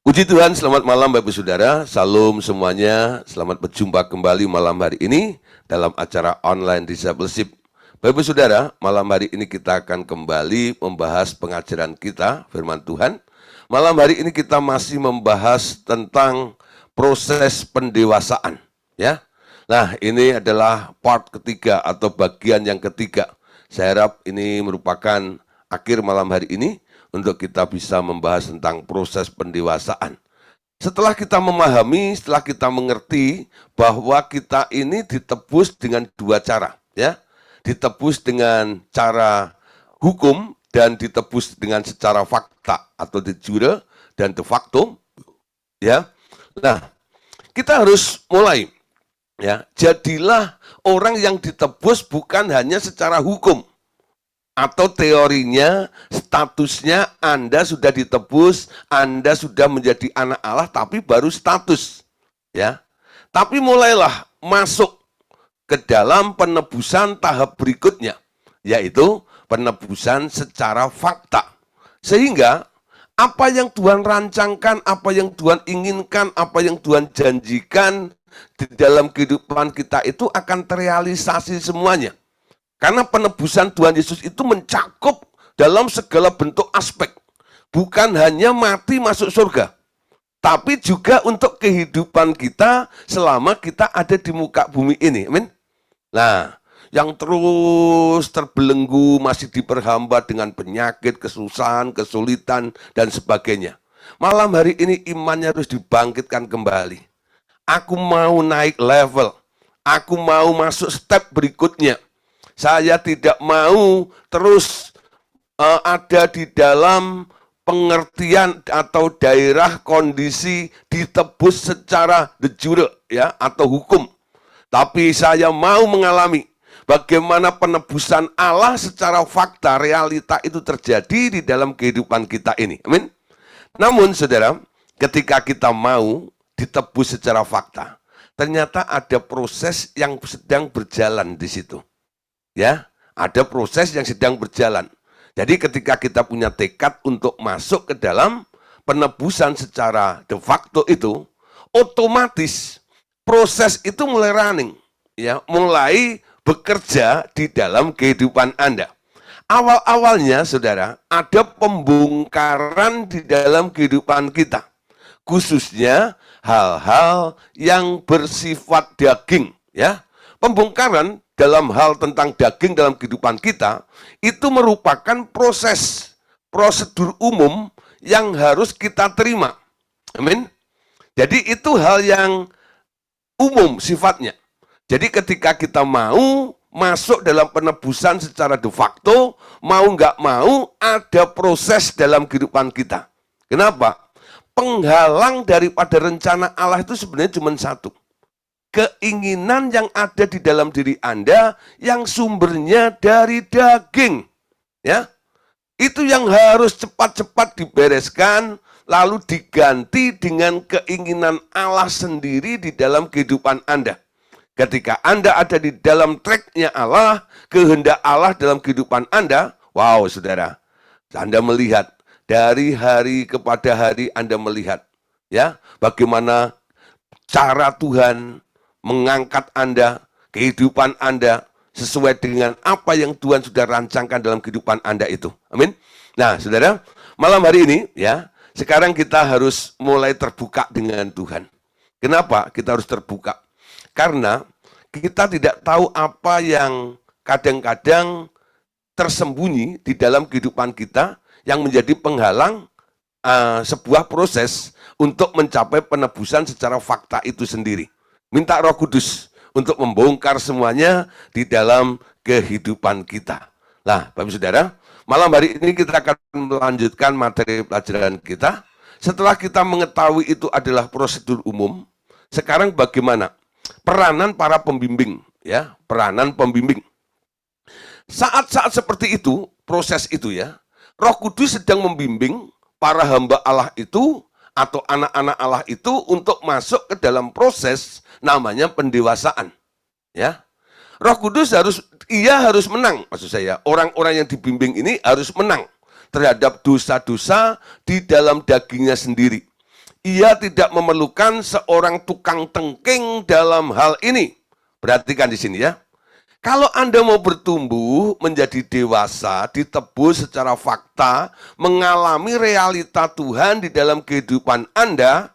Puji Tuhan, selamat malam Bapak Saudara, salam semuanya, selamat berjumpa kembali malam hari ini dalam acara online discipleship. Bapak Saudara, malam hari ini kita akan kembali membahas pengajaran kita, firman Tuhan. Malam hari ini kita masih membahas tentang proses pendewasaan, ya. Nah, ini adalah part ketiga atau bagian yang ketiga. Saya harap ini merupakan akhir malam hari ini untuk kita bisa membahas tentang proses pendewasaan. Setelah kita memahami, setelah kita mengerti bahwa kita ini ditebus dengan dua cara, ya. Ditebus dengan cara hukum dan ditebus dengan secara fakta atau de jure dan de facto, ya. Nah, kita harus mulai, ya. Jadilah orang yang ditebus bukan hanya secara hukum. Atau teorinya, statusnya Anda sudah ditebus, Anda sudah menjadi anak Allah, tapi baru status. Ya, tapi mulailah masuk ke dalam penebusan tahap berikutnya, yaitu penebusan secara fakta. Sehingga apa yang Tuhan rancangkan, apa yang Tuhan inginkan, apa yang Tuhan janjikan di dalam kehidupan kita itu akan terrealisasi semuanya. Karena penebusan Tuhan Yesus itu mencakup dalam segala bentuk aspek. Bukan hanya mati masuk surga, tapi juga untuk kehidupan kita selama kita ada di muka bumi ini. Amin. Nah, yang terus terbelenggu, masih diperhambat dengan penyakit, kesusahan, kesulitan, dan sebagainya. Malam hari ini imannya harus dibangkitkan kembali. Aku mau naik level. Aku mau masuk step berikutnya. Saya tidak mau terus ada di dalam pengertian atau daerah kondisi ditebus secara de jure, ya, atau hukum. Tapi saya mau mengalami bagaimana penebusan Allah secara fakta, realita itu terjadi di dalam kehidupan kita ini. Amin. Namun saudara, ketika kita mau ditebus secara fakta, ternyata ada proses yang sedang berjalan di situ. Ya, ada proses yang sedang berjalan. Jadi ketika kita punya tekad untuk masuk ke dalam penebusan secara de facto itu, otomatis proses itu mulai running, ya, mulai bekerja di dalam kehidupan Anda. Awal-awalnya, saudara, ada pembongkaran di dalam kehidupan kita, khususnya hal-hal yang bersifat daging, ya. Pembongkaran dalam hal tentang daging dalam kehidupan kita, itu merupakan prosedur umum yang harus kita terima. Amin. Jadi itu hal yang umum sifatnya. Jadi ketika kita mau masuk dalam penebusan secara de facto, mau nggak mau ada proses dalam kehidupan kita. Kenapa? Penghalang daripada rencana Allah itu sebenarnya cuma satu. Keinginan yang ada di dalam diri Anda yang sumbernya dari daging, ya, itu yang harus cepat-cepat dibereskan, lalu diganti dengan keinginan Allah sendiri di dalam kehidupan Anda. Ketika Anda ada di dalam tracknya Allah, kehendak Allah dalam kehidupan Anda, wow saudara, Anda melihat dari hari kepada hari Anda melihat, ya, bagaimana cara Tuhan mengangkat Anda, kehidupan Anda, sesuai dengan apa yang Tuhan sudah rancangkan dalam kehidupan Anda itu. Amin. Nah, saudara, malam hari ini, ya, sekarang kita harus mulai terbuka dengan Tuhan. Kenapa kita harus terbuka? Karena kita tidak tahu apa yang kadang-kadang tersembunyi di dalam kehidupan kita yang menjadi penghalang sebuah proses untuk mencapai penebusan secara fakta itu sendiri. Minta Roh Kudus untuk membongkar semuanya di dalam kehidupan kita. Nah, Bapak Saudara, malam hari ini kita akan melanjutkan materi pelajaran kita. Setelah kita mengetahui itu adalah prosedur umum, sekarang bagaimana peranan para pembimbing, ya, peranan pembimbing. Saat-saat seperti itu, proses itu, ya, Roh Kudus sedang membimbing para hamba Allah itu atau anak-anak Allah itu untuk masuk ke dalam proses namanya pendewasaan. Ya, Roh Kudus harus menang, maksud saya, orang-orang yang dibimbing ini harus menang terhadap dosa-dosa di dalam dagingnya sendiri. Ia tidak memerlukan seorang tukang tengking dalam hal ini. Perhatikan di sini ya. Kalau Anda mau bertumbuh menjadi dewasa, ditebus secara fakta, mengalami realita Tuhan di dalam kehidupan Anda,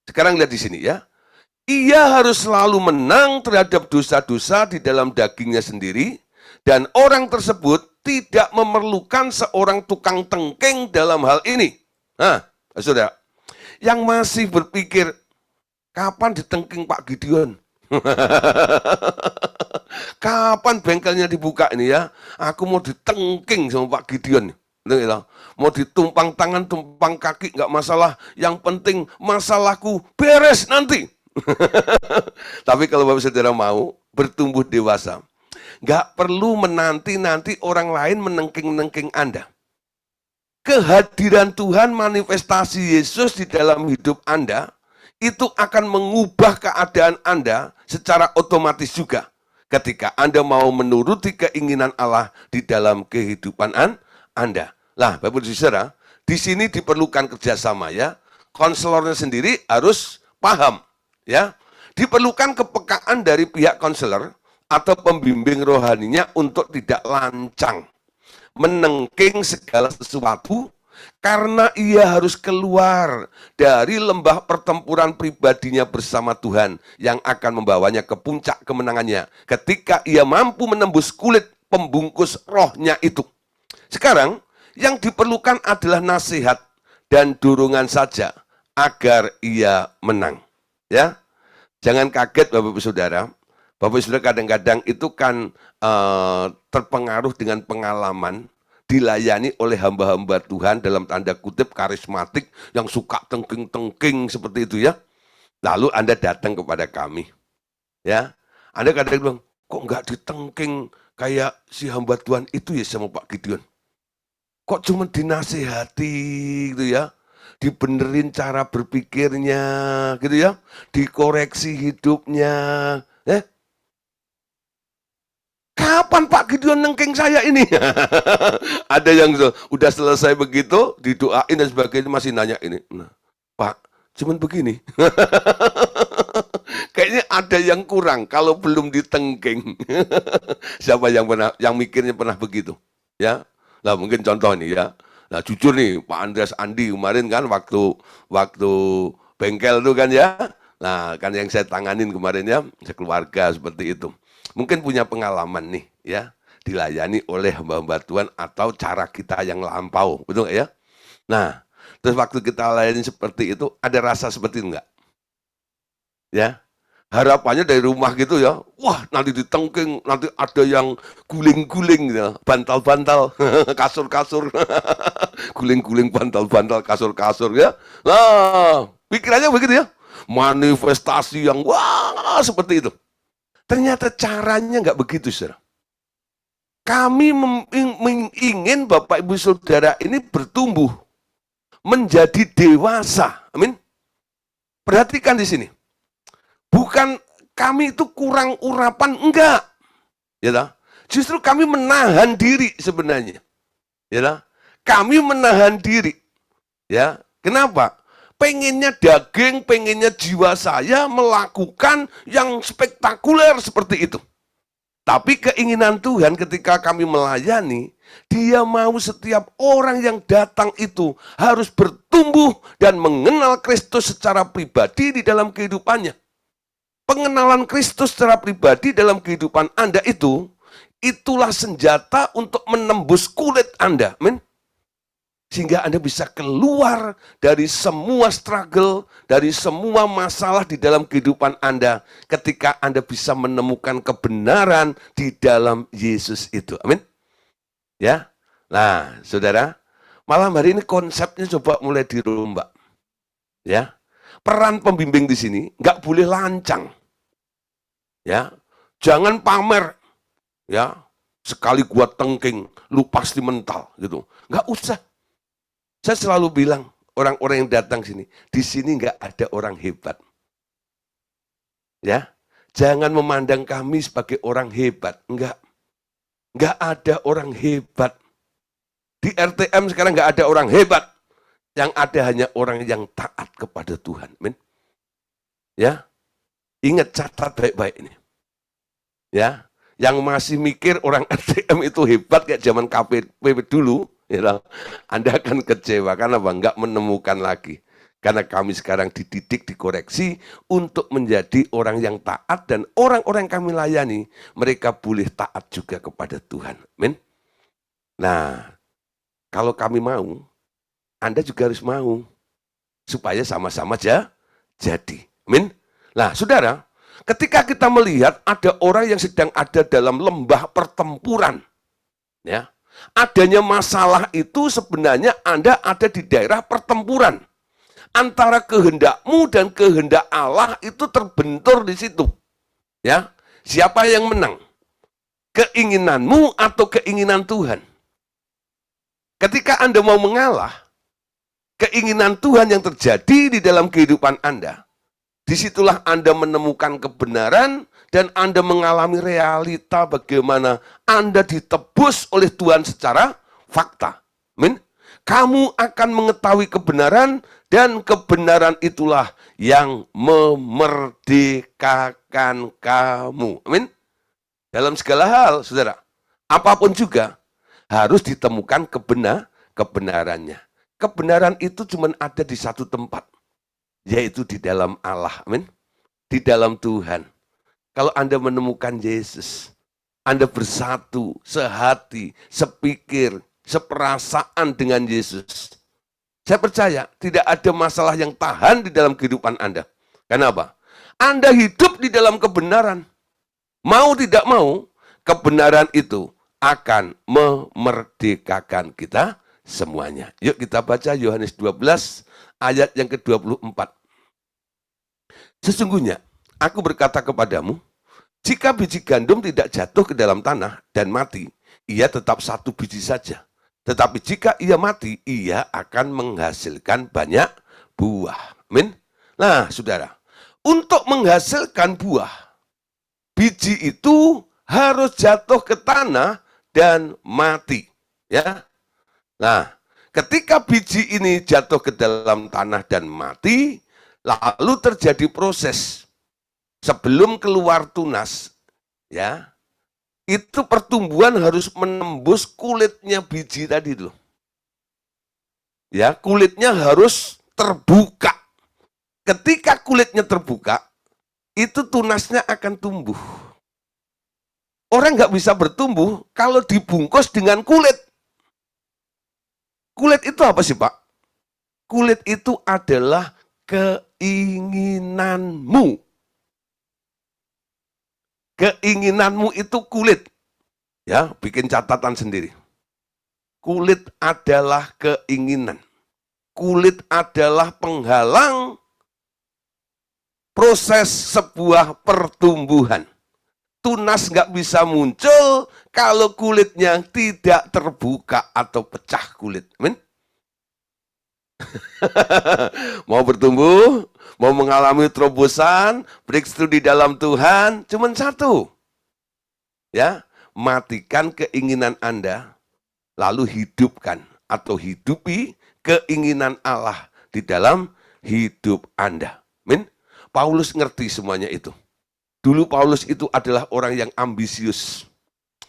sekarang lihat di sini ya. Ia harus selalu menang terhadap dosa-dosa di dalam dagingnya sendiri, dan orang tersebut tidak memerlukan seorang tukang tengking dalam hal ini. Nah, saudara, yang masih berpikir, kapan ditengking Pak Gideon? Kapan bengkelnya dibuka ini ya? Aku mau ditengking sama Pak Gideon. Mau ditumpang tangan, tumpang kaki, nggak masalah. Yang penting masalahku beres nanti. Tapi kalau Bapak Saudara mau bertumbuh dewasa, nggak perlu menanti-nanti orang lain menengking-nengking Anda. Kehadiran Tuhan, manifestasi Yesus di dalam hidup Anda, itu akan mengubah keadaan Anda secara otomatis juga. Ketika Anda mau menuruti keinginan Allah di dalam kehidupan Anda. Lah, Bapak Ibu Saudara, di sini diperlukan kerjasama ya. Konselornya sendiri harus paham ya. Diperlukan kepekaan dari pihak konselor atau pembimbing rohaninya untuk tidak lancang menengking segala sesuatu, karena ia harus keluar dari lembah pertempuran pribadinya bersama Tuhan yang akan membawanya ke puncak kemenangannya ketika ia mampu menembus kulit pembungkus rohnya itu. Sekarang yang diperlukan adalah nasihat dan dorongan saja agar ia menang. Ya, jangan kaget Bapak Ibu Saudara. Bapak Ibu Saudara kadang-kadang itu kan terpengaruh dengan pengalaman dilayani oleh hamba-hamba Tuhan dalam tanda kutip karismatik yang suka tengking-tengking seperti itu ya. Lalu Anda datang kepada kami. Ya, Anda kadang bilang, kok nggak ditengking kayak si hamba Tuhan itu ya sama Pak Gideon? Kok cuma dinasihati gitu ya? Dibenerin cara berpikirnya gitu ya? Dikoreksi hidupnya. Kapan Pak Gideon nengking saya ini? Ada yang udah selesai begitu, didoain dan sebagainya, masih nanya ini. Nah, Pak, cuman begini. Kayaknya ada yang kurang kalau belum ditengking. Siapa yang mikirnya pernah begitu? Ya, lah mungkin contoh nih ya. Nah jujur nih Pak Andreas Andi kemarin kan waktu bengkel tuh kan ya. Nah kan yang saya tanganin kemarin ya, sekeluarga seperti itu. Mungkin punya pengalaman nih ya, dilayani oleh hamba-hamba Tuhan atau cara kita yang lampau, betul nggak ya? Nah, terus waktu kita layani seperti itu, ada rasa seperti itu nggak? Ya, harapannya dari rumah gitu ya, wah nanti ditengking, nanti ada yang guling-guling, ya. Bantal-bantal, kasur-kasur, guling-guling, bantal-bantal, kasur-kasur ya. Nah, pikirannya begitu ya, manifestasi yang wah seperti itu. Ternyata caranya nggak begitu, saudara. Kami ingin Bapak Ibu Saudara ini bertumbuh menjadi dewasa. Amin. Perhatikan di sini. Bukan kami itu kurang urapan, enggak. Ya tak? Justru kami menahan diri sebenarnya. Ya tak? Kami menahan diri. Ya, kenapa? Pengennya daging, pengennya jiwa saya melakukan yang spektakuler seperti itu. Tapi keinginan Tuhan ketika kami melayani, Dia mau setiap orang yang datang itu harus bertumbuh dan mengenal Kristus secara pribadi di dalam kehidupannya. Pengenalan Kristus secara pribadi dalam kehidupan Anda itu, itulah senjata untuk menembus kulit Anda. Amin. Sehingga Anda bisa keluar dari semua struggle, dari semua masalah di dalam kehidupan Anda ketika Anda bisa menemukan kebenaran di dalam Yesus itu. Amin. Ya. Nah, Saudara, malam hari ini konsepnya coba mulai dirombak. Ya. Peran pembimbing di sini nggak boleh lancang. Ya. Jangan pamer. Ya. Sekali gua tengking, lu pasti mental gitu. Nggak usah. Saya selalu bilang, orang-orang yang datang sini, di sini nggak ada orang hebat. Ya, jangan memandang kami sebagai orang hebat. Nggak ada orang hebat. Di RTM sekarang nggak ada orang hebat. Yang ada hanya orang yang taat kepada Tuhan. Amin. Ya, ingat, catat baik-baik ini. Ya, yang masih mikir orang ATM itu hebat kayak zaman KPP dulu, ya, Anda akan kecewa karena nggak menemukan lagi. Karena kami sekarang dididik, dikoreksi untuk menjadi orang yang taat, dan orang-orang yang kami layani, mereka boleh taat juga kepada Tuhan. Amin. Nah, kalau kami mau, Anda juga harus mau, supaya sama-sama jadi. Amin. Nah, saudara, ketika kita melihat ada orang yang sedang ada dalam lembah pertempuran, ya, adanya masalah itu sebenarnya Anda ada di daerah pertempuran. Antara kehendakmu dan kehendak Allah itu terbentur di situ. Ya, siapa yang menang? Keinginanmu atau keinginan Tuhan? Ketika Anda mau mengalah, keinginan Tuhan yang terjadi di dalam kehidupan Anda, disitulah Anda menemukan kebenaran dan Anda mengalami realita bagaimana Anda ditebus oleh Tuhan secara fakta. Amin. Kamu akan mengetahui kebenaran, dan kebenaran itulah yang memerdekakan kamu. Amin. Dalam segala hal, saudara, apapun juga harus ditemukan kebenarannya. Kebenaran itu cuma ada di satu tempat, yaitu di dalam Allah. Amin. Di dalam Tuhan. Kalau Anda menemukan Yesus, Anda bersatu, sehati, sepikir, seperasaan dengan Yesus. Saya percaya tidak ada masalah yang tahan di dalam kehidupan Anda. Kenapa? Anda hidup di dalam kebenaran. Mau tidak mau, kebenaran itu akan memerdekakan kita semuanya. Yuk kita baca Yohanes 12 ayat yang ke-24. Sesungguhnya aku berkata kepadamu, jika biji gandum tidak jatuh ke dalam tanah dan mati, ia tetap satu biji saja. Tetapi jika ia mati, ia akan menghasilkan banyak buah. Amin. Nah, saudara, untuk menghasilkan buah, biji itu harus jatuh ke tanah dan mati. Ya. Nah, ketika biji ini jatuh ke dalam tanah dan mati, lalu terjadi proses sebelum keluar tunas, ya, itu pertumbuhan harus menembus kulitnya biji tadi tuh. Ya, kulitnya harus terbuka. Ketika kulitnya terbuka, itu tunasnya akan tumbuh. Orang nggak bisa bertumbuh kalau dibungkus dengan kulit. Kulit itu apa sih, Pak? Kulit itu adalah keinginanmu. Keinginanmu itu kulit. Ya, bikin catatan sendiri. Kulit adalah keinginan. Kulit adalah penghalang proses sebuah pertumbuhan. Tunas nggak bisa muncul kalau kulitnya tidak terbuka atau pecah kulit. Amin. Mau bertumbuh, mau mengalami terobosan, breakthrough di dalam Tuhan, cuma satu. Ya, matikan keinginan Anda, lalu hidupkan atau hidupi keinginan Allah di dalam hidup Anda. Amin. Paulus ngerti semuanya itu. Dulu Paulus itu adalah orang yang ambisius.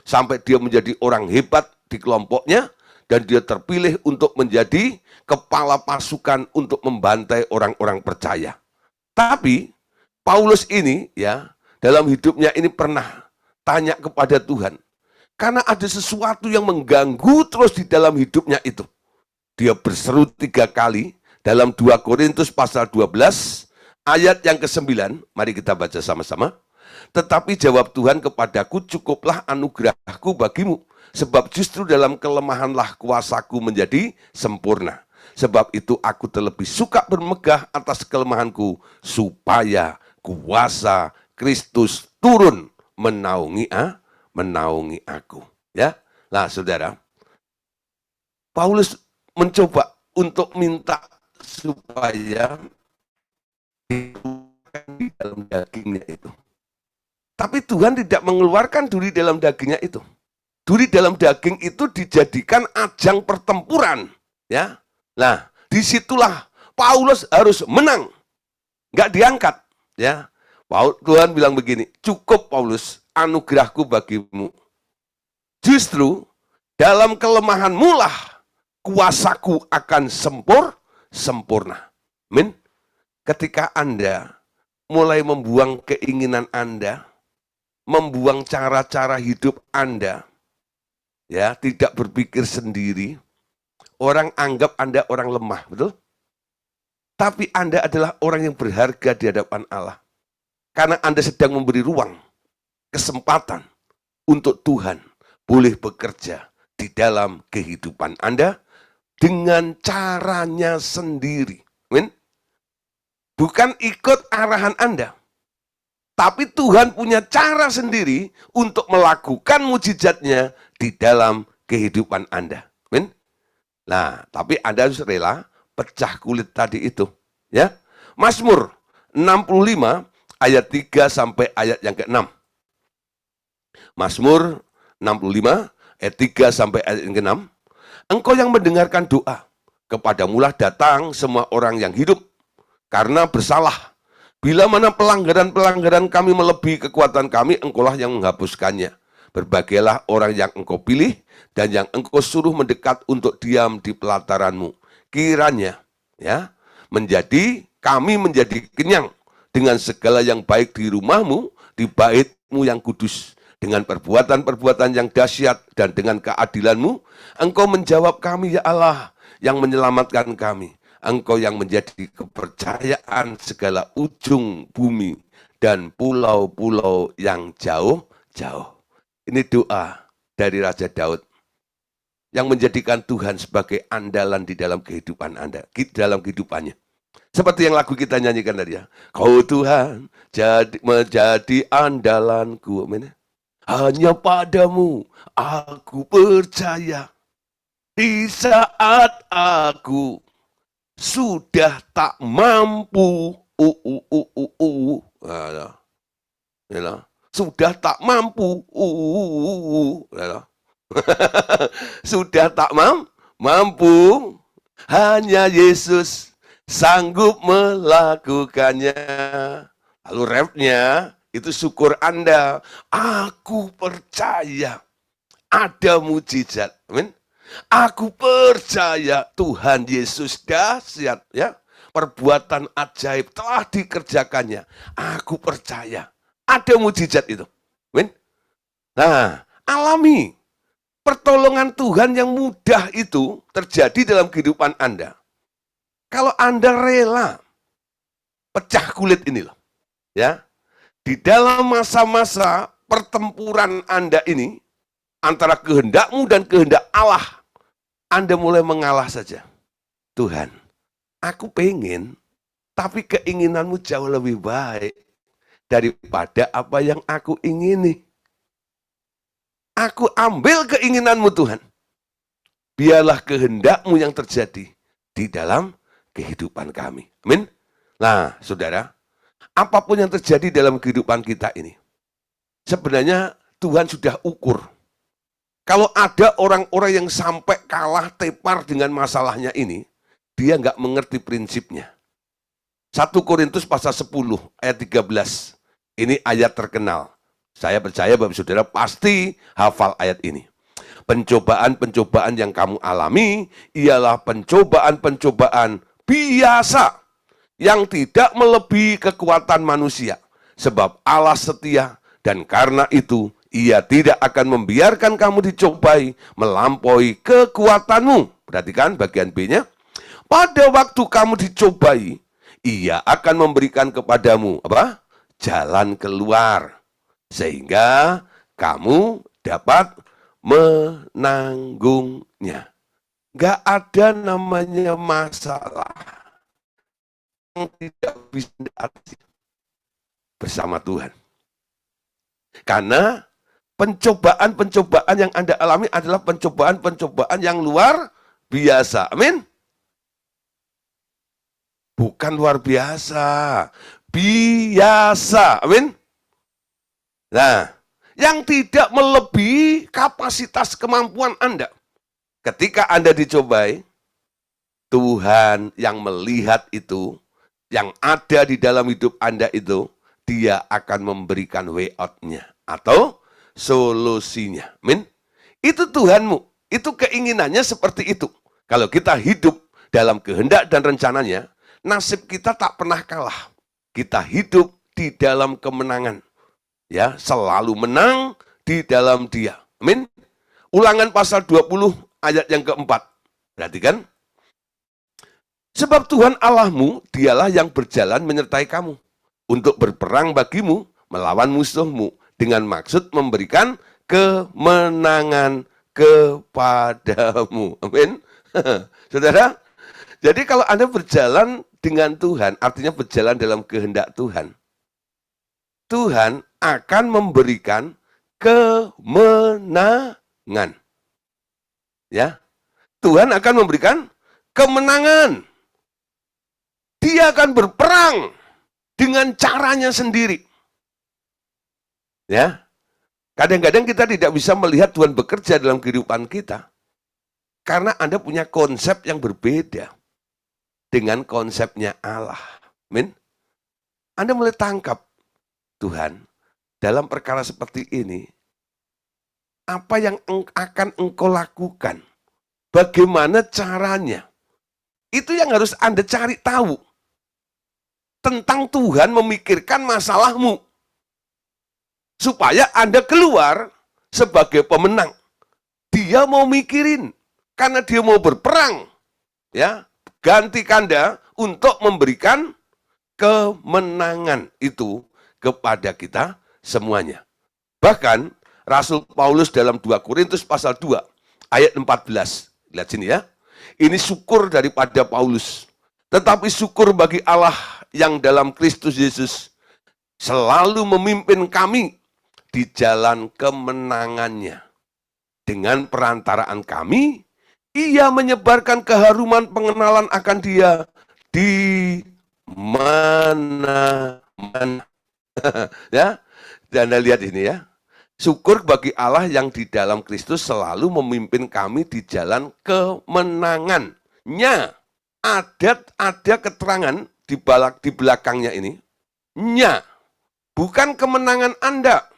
Sampai dia menjadi orang hebat di kelompoknya, dan dia terpilih untuk menjadi kepala pasukan untuk membantai orang-orang percaya. Tapi Paulus ini, ya, dalam hidupnya ini pernah tanya kepada Tuhan. Karena ada sesuatu yang mengganggu terus di dalam hidupnya itu. Dia berseru 3 kali dalam 2 Korintus pasal 12 ayat yang ke-9. Mari kita baca sama-sama. Tetapi jawab Tuhan kepadaku, cukuplah anugerahku bagimu. Sebab justru dalam kelemahanlah kuasaku menjadi sempurna. Sebab itu aku terlebih suka bermegah atas kelemahanku, supaya kuasa Kristus turun menaungi aku. Ya, nah saudara, Paulus mencoba untuk minta supaya di dalam dagingnya itu. Tapi Tuhan tidak mengeluarkan duri dalam dagingnya itu. Duri dalam daging itu dijadikan ajang pertempuran, ya. Nah, di disitulah Paulus harus menang. Nggak diangkat. Ya, Tuhan bilang begini, cukup Paulus, anugerahku bagimu. Justru dalam kelemahanmu lah kuasaku akan sempurna. Amin. Ketika Anda mulai membuang keinginan Anda, membuang cara-cara hidup Anda, ya, tidak berpikir sendiri, orang anggap Anda orang lemah, betul? Tapi Anda adalah orang yang berharga di hadapan Allah. Karena Anda sedang memberi ruang, kesempatan untuk Tuhan boleh bekerja di dalam kehidupan Anda dengan caranya sendiri. Amin. Bukan ikut arahan Anda. Tapi Tuhan punya cara sendiri untuk melakukan mujizatnya di dalam kehidupan Anda. Amin. Nah, tapi Anda harus rela pecah kulit tadi itu. Ya, Mazmur 65 ayat 3 sampai ayat yang ke-6. Mazmur 65 ayat 3 sampai ayat yang ke-6. Engkau yang mendengarkan doa, kepadamulah datang semua orang yang hidup karena bersalah. Bila mana pelanggaran-pelanggaran kami melebihi kekuatan kami, engkaulah yang menghapuskannya. Berbagailah orang yang engkau pilih dan yang engkau suruh mendekat untuk diam di pelataranmu. Kiranya, ya, kami menjadi kenyang dengan segala yang baik di rumahmu, di baitmu yang kudus. Dengan perbuatan-perbuatan yang dahsyat dan dengan keadilanmu, engkau menjawab kami, ya Allah, yang menyelamatkan kami. Engkau yang menjadi kepercayaan segala ujung bumi dan pulau-pulau yang jauh-jauh. Ini doa dari Raja Daud yang menjadikan Tuhan sebagai andalan di dalam kehidupan Anda, di dalam kehidupannya. Seperti yang lagu kita nyanyikan tadi ya. Kau Tuhan menjadi andalanku. Hanya padamu aku percaya. Di saat aku sudah tak mampu. Sudah tak mampu. Sudah tak mampu. Hanya Yesus sanggup melakukannya. Lalu refnya itu syukur Anda. Aku percaya ada mujizat. Amin. Aku percaya Tuhan Yesus dahsyat, ya. Perbuatan ajaib telah dikerjakannya. Aku percaya ada mujizat itu. Amin. Nah, alami pertolongan Tuhan yang mudah itu terjadi dalam kehidupan Anda. Kalau Anda rela pecah kulit ini loh, ya. Di dalam masa-masa pertempuran Anda ini, antara kehendakmu dan kehendak Allah, Anda mulai mengalah saja. Tuhan, aku pengen, tapi keinginanmu jauh lebih baik daripada apa yang aku ingini. Aku ambil keinginanmu Tuhan. Biarlah kehendakmu yang terjadi di dalam kehidupan kami. Amin. Nah, saudara, apapun yang terjadi dalam kehidupan kita ini, sebenarnya Tuhan sudah ukur. Kalau ada orang-orang yang sampai kalah tepar dengan masalahnya ini, dia nggak mengerti prinsipnya. 1 Korintus pasal 10 ayat 13. Ini ayat terkenal. Saya percaya Bapak Saudara pasti hafal ayat ini. Pencobaan-pencobaan yang kamu alami ialah pencobaan-pencobaan biasa yang tidak melebihi kekuatan manusia. Sebab Allah setia dan karena itu Ia tidak akan membiarkan kamu dicobai melampaui kekuatanmu. Perhatikan bagian B-nya. Pada waktu kamu dicobai, Ia akan memberikan kepadamu apa? Jalan keluar. Sehingga kamu dapat menanggungnya. Gak ada namanya masalah yang tidak bisa diatasi bersama Tuhan. Karena pencobaan-pencobaan yang Anda alami adalah pencobaan-pencobaan yang luar biasa. Amin. Bukan luar biasa. Biasa. Amin. Nah, yang tidak melebihi kapasitas kemampuan Anda. Ketika Anda dicobai, Tuhan yang melihat itu, yang ada di dalam hidup Anda itu, Dia akan memberikan way out-nya atau solusinya. Amin. Itu Tuhanmu, itu keinginannya seperti itu. Kalau kita hidup dalam kehendak dan rencananya, nasib kita tak pernah kalah. Kita hidup di dalam kemenangan. Ya, selalu menang di dalam Dia. Amin. Ulangan pasal 20 ayat yang keempat. Perhatikan. Sebab Tuhan Allahmu, Dialah yang berjalan menyertai kamu untuk berperang bagimu melawan musuhmu dengan maksud memberikan kemenangan kepadamu. Amin. Saudara, jadi kalau Anda berjalan dengan Tuhan, artinya berjalan dalam kehendak Tuhan. Tuhan akan memberikan kemenangan. Ya. Tuhan akan memberikan kemenangan. Dia akan berperang dengan caranya sendiri. Ya. Kadang-kadang kita tidak bisa melihat Tuhan bekerja dalam kehidupan kita. Karena Anda punya konsep yang berbeda dengan konsepnya Allah. Amin. Anda mulai tangkap, Tuhan, dalam perkara seperti ini, apa yang akan Engkau lakukan? Bagaimana caranya? Itu yang harus Anda cari tahu. Tentang Tuhan memikirkan masalahmu. Supaya Anda keluar sebagai pemenang. Dia mau mikirin. Karena dia mau berperang. Ya, ganti kanda untuk memberikan kemenangan itu kepada kita semuanya. Bahkan Rasul Paulus dalam 2 Korintus pasal 2 ayat 14. Lihat sini ya. Ini syukur daripada Paulus. Tetapi syukur bagi Allah yang dalam Kristus Yesus selalu memimpin kami di jalan kemenangannya. Dengan perantaraan kami, Ia menyebarkan keharuman pengenalan akan Dia di mana-mana. Ya, dan Anda lihat ini ya. Syukur bagi Allah yang di dalam Kristus selalu memimpin kami di jalan kemenangannya. Ada keterangan di belakangnya ini. Nya, bukan kemenangan Anda.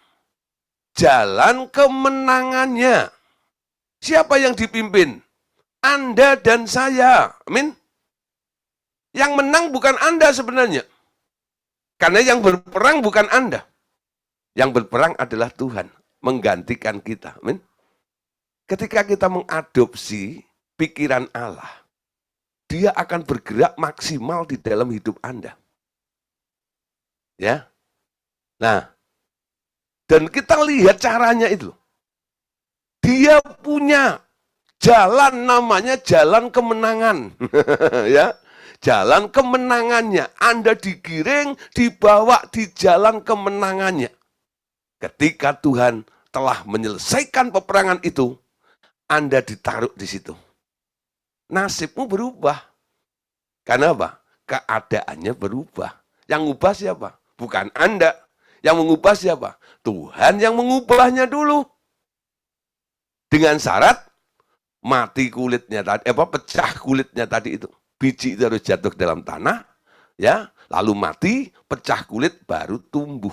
Jalan kemenangannya. Siapa yang dipimpin? Anda dan saya. Amin. Yang menang bukan Anda sebenarnya. Karena yang berperang bukan Anda. Yang berperang adalah Tuhan. Menggantikan kita. Amin. Ketika kita mengadopsi pikiran Allah, Dia akan bergerak maksimal di dalam hidup Anda. Ya. Nah, dan kita lihat caranya itu. Dia punya jalan namanya jalan kemenangan. Ya. Jalan kemenangannya. Anda digiring, dibawa di jalan kemenangannya. Ketika Tuhan telah menyelesaikan peperangan itu, Anda ditaruh di situ. Nasibmu berubah. Karena apa? Keadaannya berubah. Yang ubah siapa? Bukan Anda. Yang mengubah siapa? Tuhan yang mengubahnya dulu. Dengan syarat mati kulitnya tadi, pecah kulitnya tadi itu. Biji itu harus jatuh ke dalam tanah, ya, lalu mati, pecah kulit, baru tumbuh.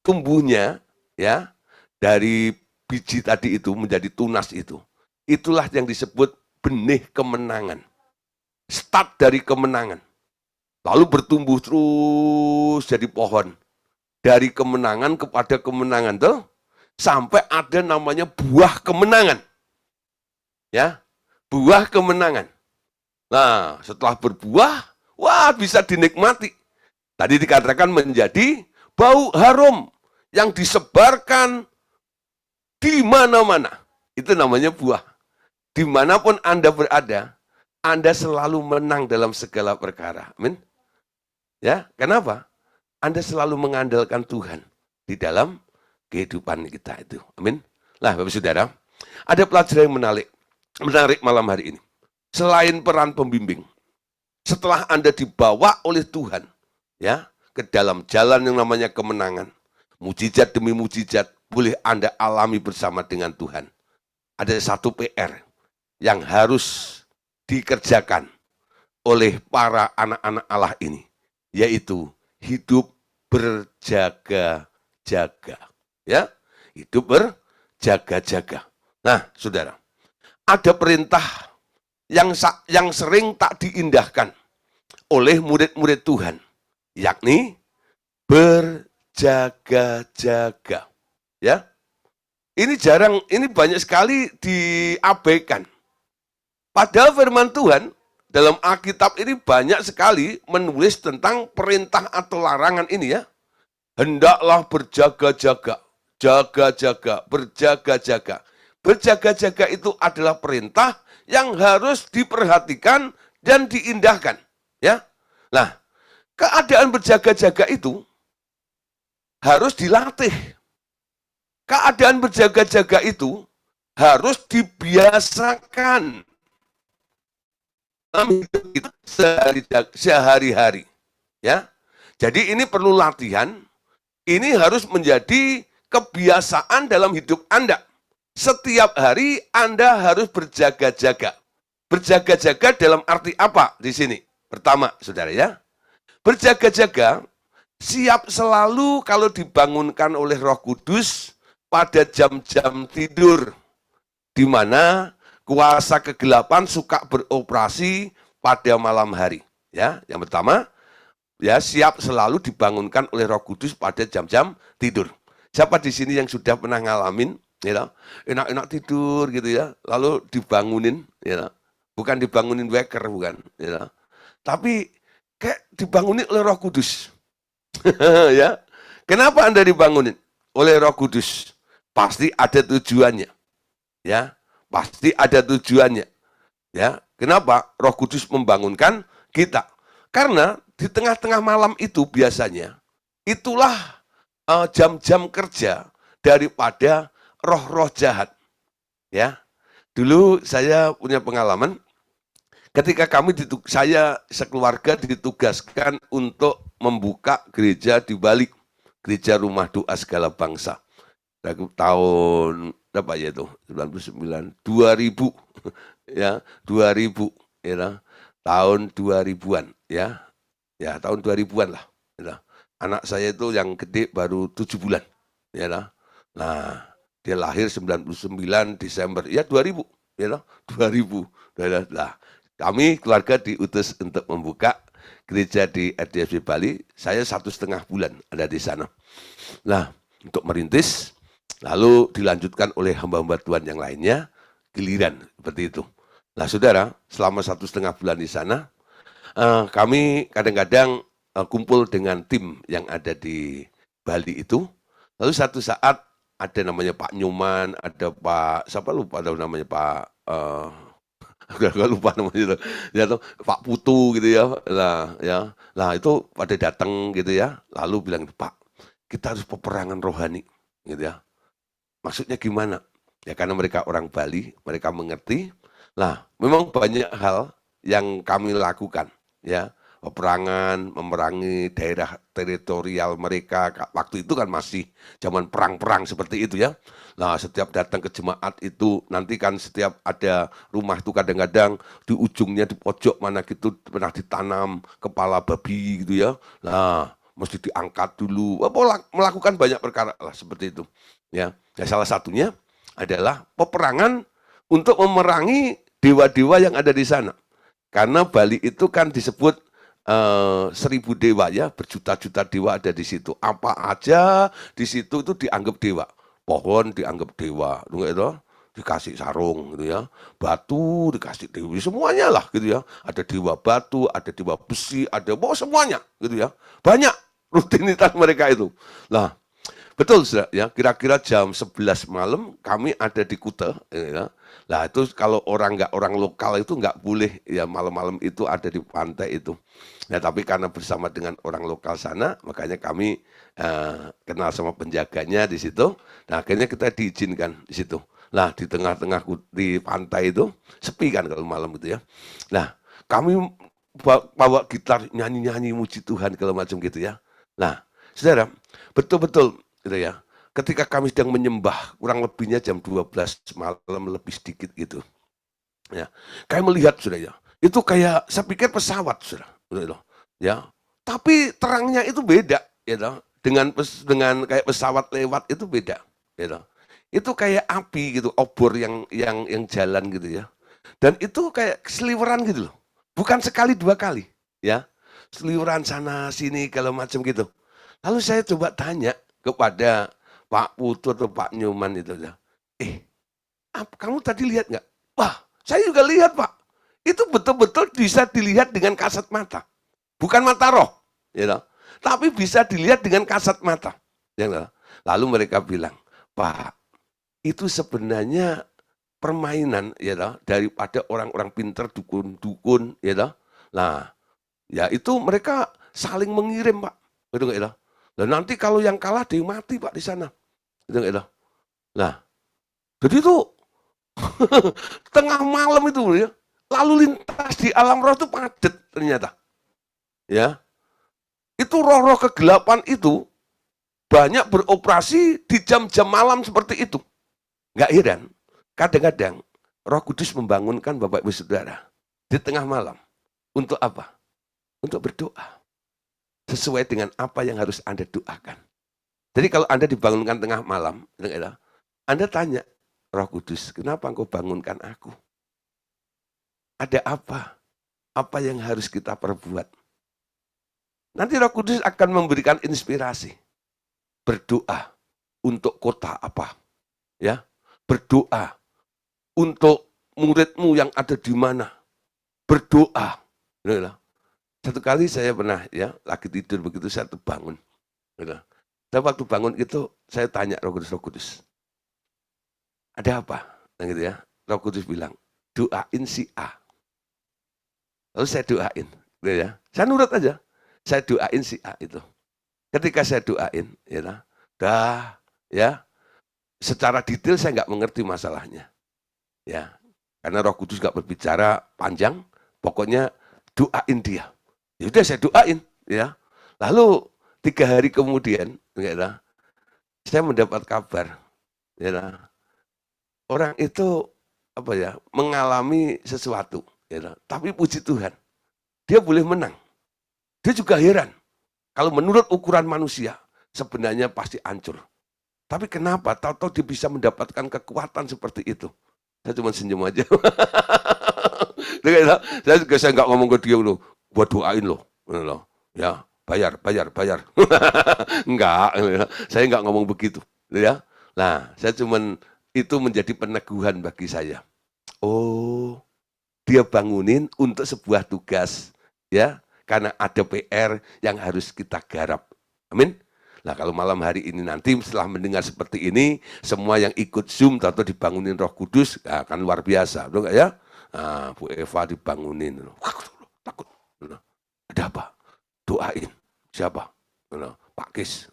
Tumbuhnya, ya, dari biji tadi itu menjadi tunas itu. Itulah yang disebut benih kemenangan. Start dari kemenangan. Lalu bertumbuh terus jadi pohon. Dari kemenangan kepada kemenangan tuh, sampai ada namanya buah kemenangan. Ya, buah kemenangan. Nah, setelah berbuah, wah bisa dinikmati. Tadi dikatakan menjadi bau harum yang disebarkan di mana-mana. Itu namanya buah. Dimanapun Anda berada, Anda selalu menang dalam segala perkara. Amin. Ya, kenapa? Anda selalu mengandalkan Tuhan di dalam kehidupan kita itu. Amin. Nah, Bapak Saudara, ada pelajaran yang menarik malam hari ini. Selain peran pembimbing, setelah Anda dibawa oleh Tuhan, ya, ke dalam jalan yang namanya kemenangan, mujizat demi mujizat boleh Anda alami bersama dengan Tuhan. Ada satu PR yang harus dikerjakan oleh para anak-anak Allah ini, yaitu hidup berjaga-jaga. Ya, hidup berjaga-jaga. Nah, saudara, ada perintah yang sering tak diindahkan oleh murid-murid Tuhan, yakni berjaga-jaga. Ya, ini banyak sekali diabaikan. Padahal firman Tuhan dalam Alkitab ini banyak sekali menulis tentang perintah atau larangan ini ya. Hendaklah berjaga-jaga, jaga-jaga, berjaga-jaga. Berjaga-jaga itu adalah perintah yang harus diperhatikan dan diindahkan. Ya, nah, keadaan berjaga-jaga itu harus dilatih. Keadaan berjaga-jaga itu harus dibiasakan dalam hidup kita sehari-hari. Ya, jadi ini perlu latihan. Ini harus menjadi kebiasaan dalam hidup Anda. Setiap hari Anda harus berjaga-jaga. Berjaga-jaga dalam arti apa di sini? Pertama, saudara ya, berjaga-jaga siap selalu kalau dibangunkan oleh Roh Kudus pada jam-jam tidur, di mana kuasa kegelapan suka beroperasi pada malam hari. Ya, yang pertama, ya siap selalu dibangunkan oleh Roh Kudus pada jam-jam tidur. Siapa di sini yang sudah pernah ngalamin, ya, enak-enak tidur gitu ya, lalu dibangunin, ya, bukan dibangunin weker, bukan, ya, tapi kayak dibangunin oleh Roh Kudus. Ya, kenapa Anda dibangunin oleh Roh Kudus? Pasti ada tujuannya, ya, pasti ada tujuannya, ya. Kenapa Roh Kudus membangunkan kita? Karena di tengah-tengah malam itu biasanya itulah jam-jam kerja daripada roh-roh jahat, ya. Dulu saya punya pengalaman ketika saya sekeluarga ditugaskan untuk membuka gereja di Bali, gereja Rumah Doa Segala Bangsa. Tahun berapa ya itu? 99, 2000 ya, 2000 ya. Tahun 2000-an ya. Ya, tahun 2000-an lah. Ya. Anak saya itu yang gede baru 7 bulan. Ya. Nah, dia lahir 99 Desember. Ya, 2000. Ya, 2000. Nah, kami keluarga diutus untuk membuka gereja di RDFC Bali. Saya 1,5 bulan ada di sana. Nah, untuk merintis, lalu dilanjutkan oleh hamba-hamba Tuhan yang lainnya, giliran seperti itu. Nah, saudara, selama 1,5 bulan di sana, kami kadang-kadang kumpul dengan tim yang ada di Bali itu. Lalu satu saat ada namanya Pak Nyoman, ada Pak, siapa lupa ada namanya Pak, agak lupa namanya itu, ya, Pak Putu gitu ya. Nah itu pada datang gitu ya, lalu bilang, Pak, kita harus peperangan rohani, gitu ya. Maksudnya gimana? Ya karena mereka orang Bali, mereka mengerti. Nah, memang banyak hal yang kami lakukan, ya. Peperangan, memerangi daerah teritorial mereka. Waktu itu kan masih zaman perang-perang seperti itu ya. Nah, setiap datang ke jemaat itu, nanti kan setiap ada rumah itu kadang-kadang di ujungnya, di pojok mana gitu, pernah ditanam kepala babi gitu ya. Nah, mesti diangkat dulu. Melakukan banyak perkara lah seperti itu. Ya, salah satunya adalah peperangan untuk memerangi dewa-dewa yang ada di sana. Karena Bali itu kan disebut 1.000 dewa ya, berjuta-juta dewa ada di situ. Apa aja di situ itu dianggap dewa. Pohon dianggap dewa, itu dikasih sarung gitu ya. Batu dikasih dewi, semuanya lah gitu ya. Ada dewa batu, ada dewa besi, ada semuanya gitu ya. Banyak rutinitas mereka itu. Nah, betul ya, kira-kira jam 11 malam kami ada di Kuta ya. Nah itu kalau nggak orang lokal itu nggak boleh ya malam-malam itu ada di pantai itu. Ya tapi karena bersama dengan orang lokal sana, makanya kami kenal sama penjaganya di situ. Nah akhirnya kita diizinkan di situ. Nah di tengah-tengah di pantai itu sepi kan kalau malam itu ya. Nah kami bawa gitar nyanyi-nyanyi muji Tuhan kalau macam gitu ya. Nah saudara, betul-betul gitu ya. Ketika kami sedang menyembah, kurang lebihnya jam 12 malam lebih sedikit gitu. Ya, kami melihat sudah ya, Itu kayak saya pikir pesawat, Saudara, gitu loh, ya. Tapi terangnya itu beda, gitu. Dengan kayak pesawat lewat itu beda, gitu. Itu kayak api gitu, obor yang jalan gitu ya. Dan itu kayak seliweran gitu loh. Bukan sekali dua kali, ya. Seliweran sana sini kalau macam gitu. Lalu saya coba tanya kepada Pak Putu atau Pak Nyoman itu ya. Eh, kamu tadi lihat nggak? Wah, saya juga lihat Pak. Itu betul-betul bisa dilihat dengan kasat mata. Bukan mata roh, you know, tapi bisa dilihat dengan kasat mata. You know. Lalu mereka bilang, Pak, itu sebenarnya permainan ya you daripada orang-orang pintar dukun-dukun ya you. Nah, ya itu mereka saling mengirim Pak. Gitu nggak ya? Dan nanti kalau yang kalah dia mati Pak di sana. Gitu nggak ya? Nah, jadi itu tengah malam itu ya, lalu lintas di alam roh itu padat ternyata. Ya, itu roh-roh kegelapan itu banyak beroperasi di jam-jam malam seperti itu. Nggak heran, kadang-kadang Roh Kudus membangunkan Bapak Ibu Saudara di tengah malam. Untuk apa? Untuk berdoa. Sesuai dengan apa yang harus Anda doakan. Jadi kalau Anda dibangunkan tengah malam, Anda tanya, Roh Kudus, kenapa engkau bangunkan aku? Ada apa? Apa yang harus kita perbuat? Nanti Roh Kudus akan memberikan inspirasi. Berdoa untuk kota apa? Ya, berdoa untuk muridmu yang ada di mana. Berdoa. Satu kali saya pernah ya lagi tidur begitu saya terbangun. Saya waktu bangun itu saya tanya Roh Kudus, ada apa? Nah, gitu ya. Roh Kudus bilang, doain si A. Lalu saya doain, gitu ya. Saya nurut aja. Saya doain si A itu. Ketika saya doain, ya, secara detail saya nggak mengerti masalahnya, ya, karena Roh Kudus nggak berbicara panjang. Pokoknya doain dia. Ya udah saya doain, ya. Lalu 3 hari kemudian, ya, saya mendapat kabar, ya, orang itu apa ya mengalami sesuatu, ya, tapi puji Tuhan, dia boleh menang. Dia juga heran. Kalau menurut ukuran manusia, sebenarnya pasti hancur. Tapi kenapa? Tahu-tahu dia bisa mendapatkan kekuatan seperti itu. Saya cuma senyum aja. saya nggak ngomong ke dia loh, buat doain loh, ya bayar. Enggak, saya nggak ngomong begitu, ya. Nah, saya cuman itu menjadi peneguhan bagi saya. Oh, dia bangunin untuk sebuah tugas, ya, karena ada PR yang harus kita garap. Amin. Nah, kalau malam hari ini nanti setelah mendengar seperti ini, semua yang ikut Zoom atau dibangunin Roh Kudus akan luar biasa, betul nggak ya? Nah, Bu Eva dibangunin, takut. Ada apa? Doain. Siapa? Pak Kis.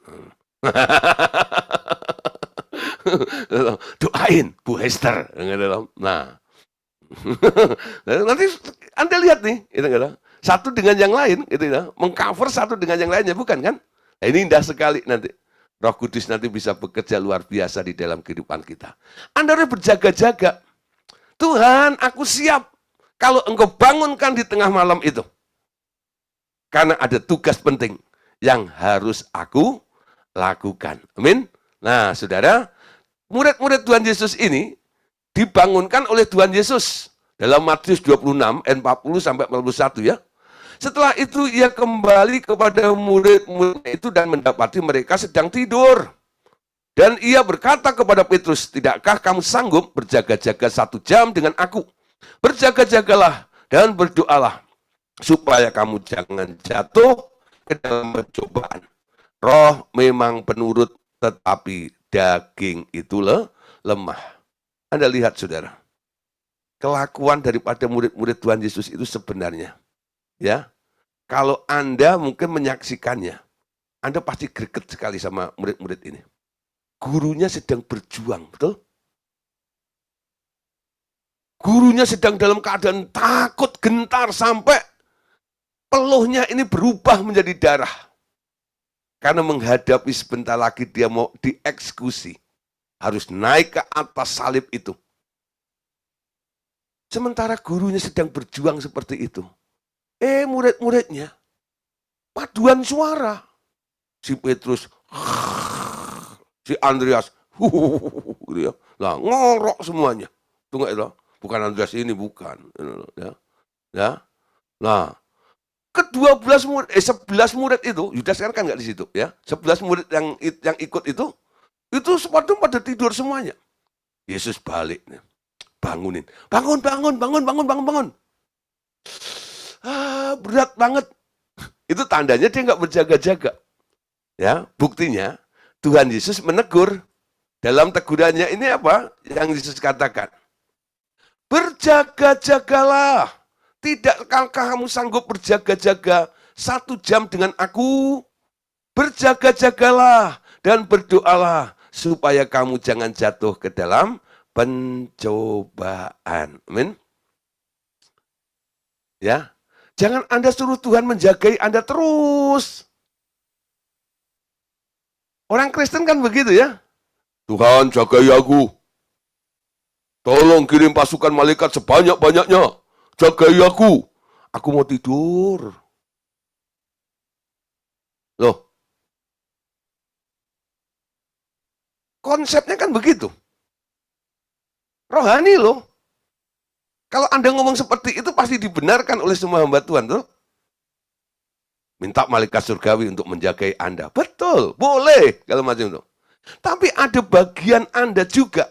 Doain Bu Hester. Nah, nanti Anda lihat nih, satu dengan yang lain, mengcover satu dengan yang lainnya, bukan kan? Nah, ini indah sekali nanti. Roh Kudus nanti bisa bekerja luar biasa di dalam kehidupan kita. Anda harus berjaga-jaga. Tuhan, aku siap kalau engkau bangunkan di tengah malam itu. Karena ada tugas penting yang harus aku lakukan. Amin. Nah, saudara, murid-murid Tuhan Yesus ini dibangunkan oleh Tuhan Yesus dalam Matius 26 ayat 40 sampai 41 ya. Setelah itu ia kembali kepada murid-murid itu dan mendapati mereka sedang tidur. Dan ia berkata kepada Petrus, tidakkah kamu sanggup berjaga-jaga 1 jam dengan aku? Berjaga-jagalah dan berdoalah supaya kamu jangan jatuh ke dalam pencobaan. Roh memang penurut tetapi daging itu lemah. Anda lihat saudara, kelakuan daripada murid-murid Tuhan Yesus itu sebenarnya, ya, kalau Anda mungkin menyaksikannya, Anda pasti greget sekali sama murid-murid ini. Gurunya sedang berjuang, betul? Gurunya sedang dalam keadaan takut, gentar, sampai peluhnya ini berubah menjadi darah. Karena menghadapi sebentar lagi dia mau dieksekusi. Harus naik ke atas salib itu. Sementara gurunya sedang berjuang seperti itu. Murid-muridnya paduan suara. Si Petrus, si Andreas, gitu ya. Nah, ngorok semuanya. Tunggu itu, bukan Andreas ini, bukan. Ya, ya. Nah, ke-12 murid, 11 murid itu, Yudas kan nggak di situ, ya. 11 murid yang ikut itu sepatu pada tidur semuanya. Yesus balik, bangunin, bangun, bangun, bangun, bangun, bangun, bangun. Berat banget. Itu tandanya dia nggak berjaga-jaga. Ya, buktinya Tuhan Yesus menegur. Dalam tegurannya ini apa? Yang Yesus katakan, berjaga-jagalah. Tidakkah kamu sanggup berjaga-jaga 1 jam dengan aku? Berjaga-jagalah dan berdoalah supaya kamu jangan jatuh ke dalam pencobaan. Amin. Ya, jangan Anda suruh Tuhan menjagai Anda terus. Orang Kristen kan begitu ya. Tuhan jagai aku. Tolong kirim pasukan malaikat sebanyak-banyaknya. Jagai aku. Aku mau tidur. Loh. Konsepnya kan begitu. Rohani loh. Kalau Anda ngomong seperti itu pasti dibenarkan oleh semua hamba Tuhan tuh. Minta malaikat surgawi untuk menjagai Anda. Betul, boleh kalau macam itu. Tapi ada bagian Anda juga.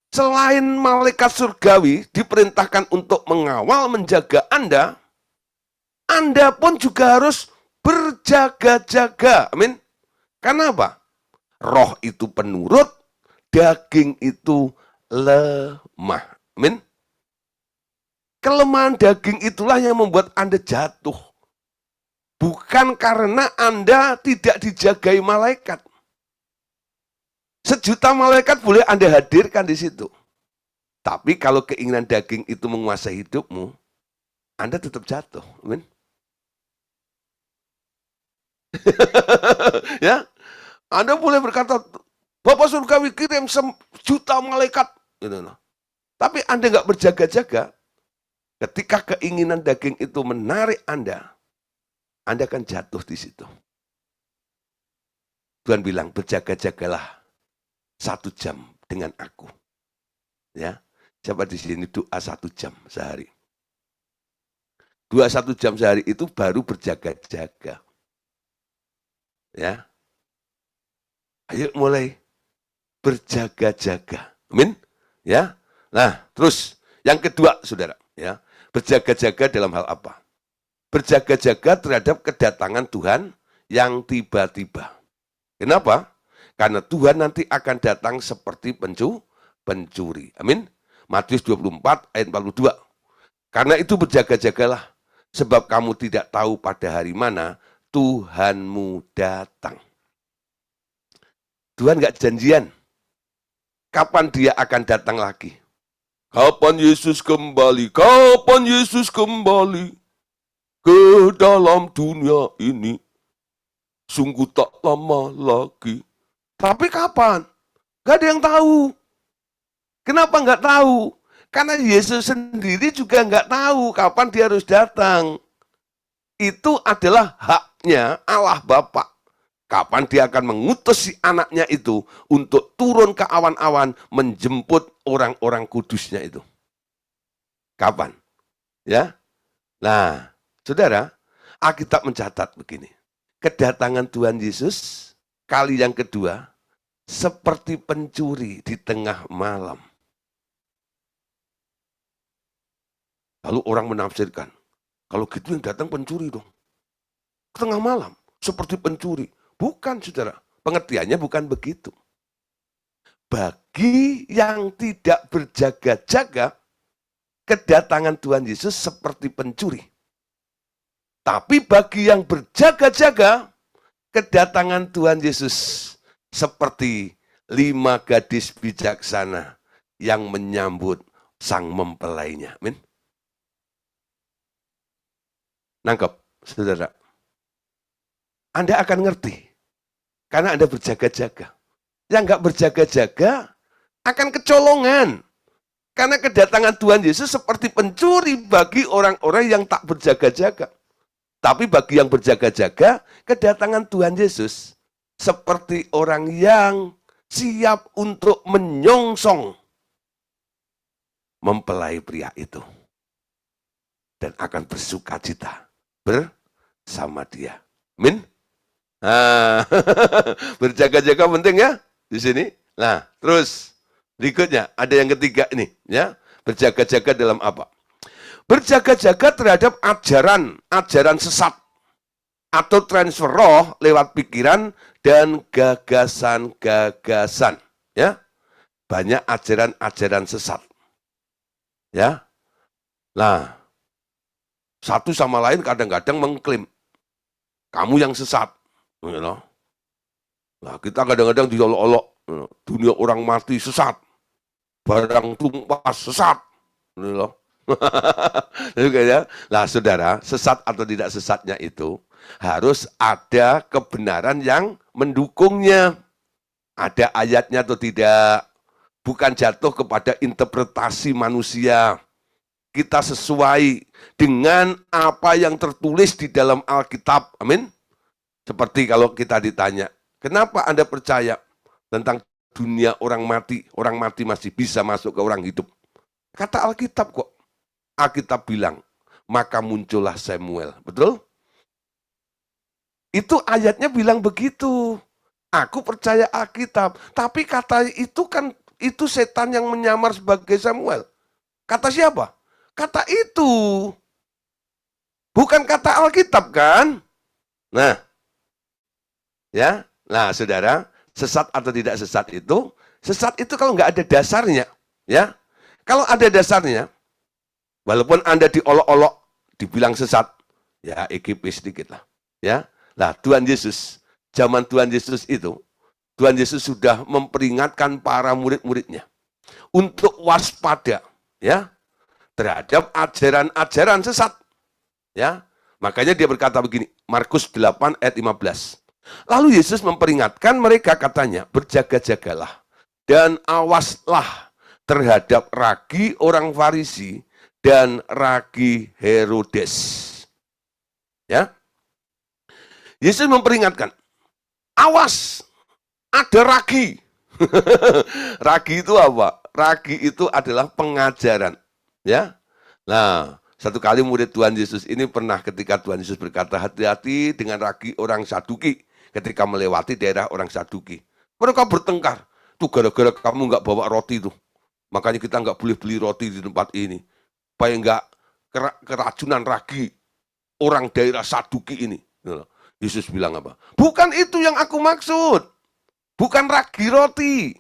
Selain malaikat surgawi diperintahkan untuk mengawal, menjaga Anda pun juga harus berjaga-jaga. Amin. Karena apa? Roh itu penurut, daging itu lemah. Amin. Kelemahan daging itulah yang membuat Anda jatuh. Bukan karena Anda tidak dijagai malaikat. 1.000.000 malaikat boleh Anda hadirkan di situ. Tapi kalau keinginan daging itu menguasai hidupmu, Anda tetap jatuh. Amin. Ya, Anda boleh berkata, Bapak surgawi kirim 1.000.000 malaikat. Tapi Anda nggak berjaga-jaga, ketika keinginan daging itu menarik Anda akan jatuh di situ. Tuhan bilang, berjaga-jagalah 1 jam dengan aku. Ya, siapa di sini doa 1 jam sehari? Doa 1 jam sehari itu baru berjaga-jaga. Ya, ayo mulai berjaga-jaga. Amin. Ya. Nah, terus yang kedua, saudara, ya, berjaga-jaga dalam hal apa? Berjaga-jaga terhadap kedatangan Tuhan yang tiba-tiba. Kenapa? Karena Tuhan nanti akan datang seperti pencuri. Amin. Matius 24 ayat 42. Karena itu berjaga-jagalah, sebab kamu tidak tahu pada hari mana Tuhanmu datang. Tuhan nggak janjian kapan dia akan datang lagi. Kapan Yesus kembali? Kapan Yesus kembali ke dalam dunia ini? Sungguh tak lama lagi. Tapi kapan? Gak ada yang tahu. Kenapa nggak tahu? Karena Yesus sendiri juga nggak tahu kapan dia harus datang. Itu adalah haknya Allah Bapa. Kapan dia akan mengutus si anaknya itu untuk turun ke awan-awan menjemput orang-orang kudusnya itu. Kapan? Ya. Nah, saudara, Alkitab mencatat begini. Kedatangan Tuhan Yesus kali yang kedua seperti pencuri di tengah malam. Lalu orang menafsirkan, kalau gitu yang datang pencuri dong. Tengah malam, seperti pencuri. Bukan, saudara. Pengertiannya bukan begitu. Bagi yang tidak berjaga-jaga, kedatangan Tuhan Yesus seperti pencuri. Tapi bagi yang berjaga-jaga, kedatangan Tuhan Yesus seperti 5 gadis bijaksana yang menyambut sang mempelainya. Amin. Nangkep, saudara. Anda akan ngerti. Karena Anda berjaga-jaga. Yang nggak berjaga-jaga akan kecolongan. Karena kedatangan Tuhan Yesus seperti pencuri bagi orang-orang yang tak berjaga-jaga. Tapi bagi yang berjaga-jaga, kedatangan Tuhan Yesus seperti orang yang siap untuk menyongsong mempelai pria itu. Dan akan bersuka cita bersama dia. Amin. Nah, berjaga-jaga penting ya di sini. Nah, terus berikutnya ada yang ketiga ini ya. Berjaga-jaga dalam apa? Berjaga-jaga terhadap ajaran sesat atau transfer roh lewat pikiran dan gagasan-gagasan ya. Banyak ajaran-ajaran sesat. Ya. Nah, satu sama lain kadang-kadang mengklaim kamu yang sesat. You know. Nah, kita kadang-kadang diolok-olok, dunia orang mati sesat, barang tumpah sesat. You know. Nah, saudara, sesat atau tidak sesatnya itu harus ada kebenaran yang mendukungnya. Ada ayatnya atau tidak. Bukan jatuh kepada interpretasi manusia. Kita sesuai dengan apa yang tertulis di dalam Alkitab. Amin. Seperti kalau kita ditanya, kenapa Anda percaya tentang dunia orang mati masih bisa masuk ke orang hidup? Kata Alkitab kok. Alkitab bilang, maka muncullah Samuel. Betul? Itu ayatnya bilang begitu. Aku percaya Alkitab. Tapi kata itu kan, itu setan yang menyamar sebagai Samuel. Kata siapa? Kata itu. Bukan kata Alkitab kan? Nah, ya, nah saudara, sesat atau tidak sesat itu kalau nggak ada dasarnya, ya. Kalau ada dasarnya, walaupun Anda diolok-olok, dibilang sesat, ya EGP sedikit lah, ya. Nah, Tuhan Yesus, zaman Tuhan Yesus itu, Tuhan Yesus sudah memperingatkan para murid-muridnya untuk waspada, ya, terhadap ajaran-ajaran sesat, ya. Makanya dia berkata begini, Markus 8 ayat 15. Lalu Yesus memperingatkan mereka, katanya, berjaga-jagalah dan awaslah terhadap ragi orang Farisi dan ragi Herodes. Ya, Yesus memperingatkan, awas, ada ragi. Ragi itu apa? Ragi itu adalah pengajaran. Ya, nah, satu kali murid Tuhan Yesus ini pernah ketika Tuhan Yesus berkata, hati-hati dengan ragi orang Saduki. Ketika melewati daerah orang Saduki, mereka bertengkar. Tuh gara-gara kamu nggak bawa roti tuh, makanya kita nggak boleh beli roti di tempat ini. Supaya nggak keracunan ragi orang daerah Saduki ini. Yesus bilang apa? Bukan itu yang aku maksud. Bukan ragi roti,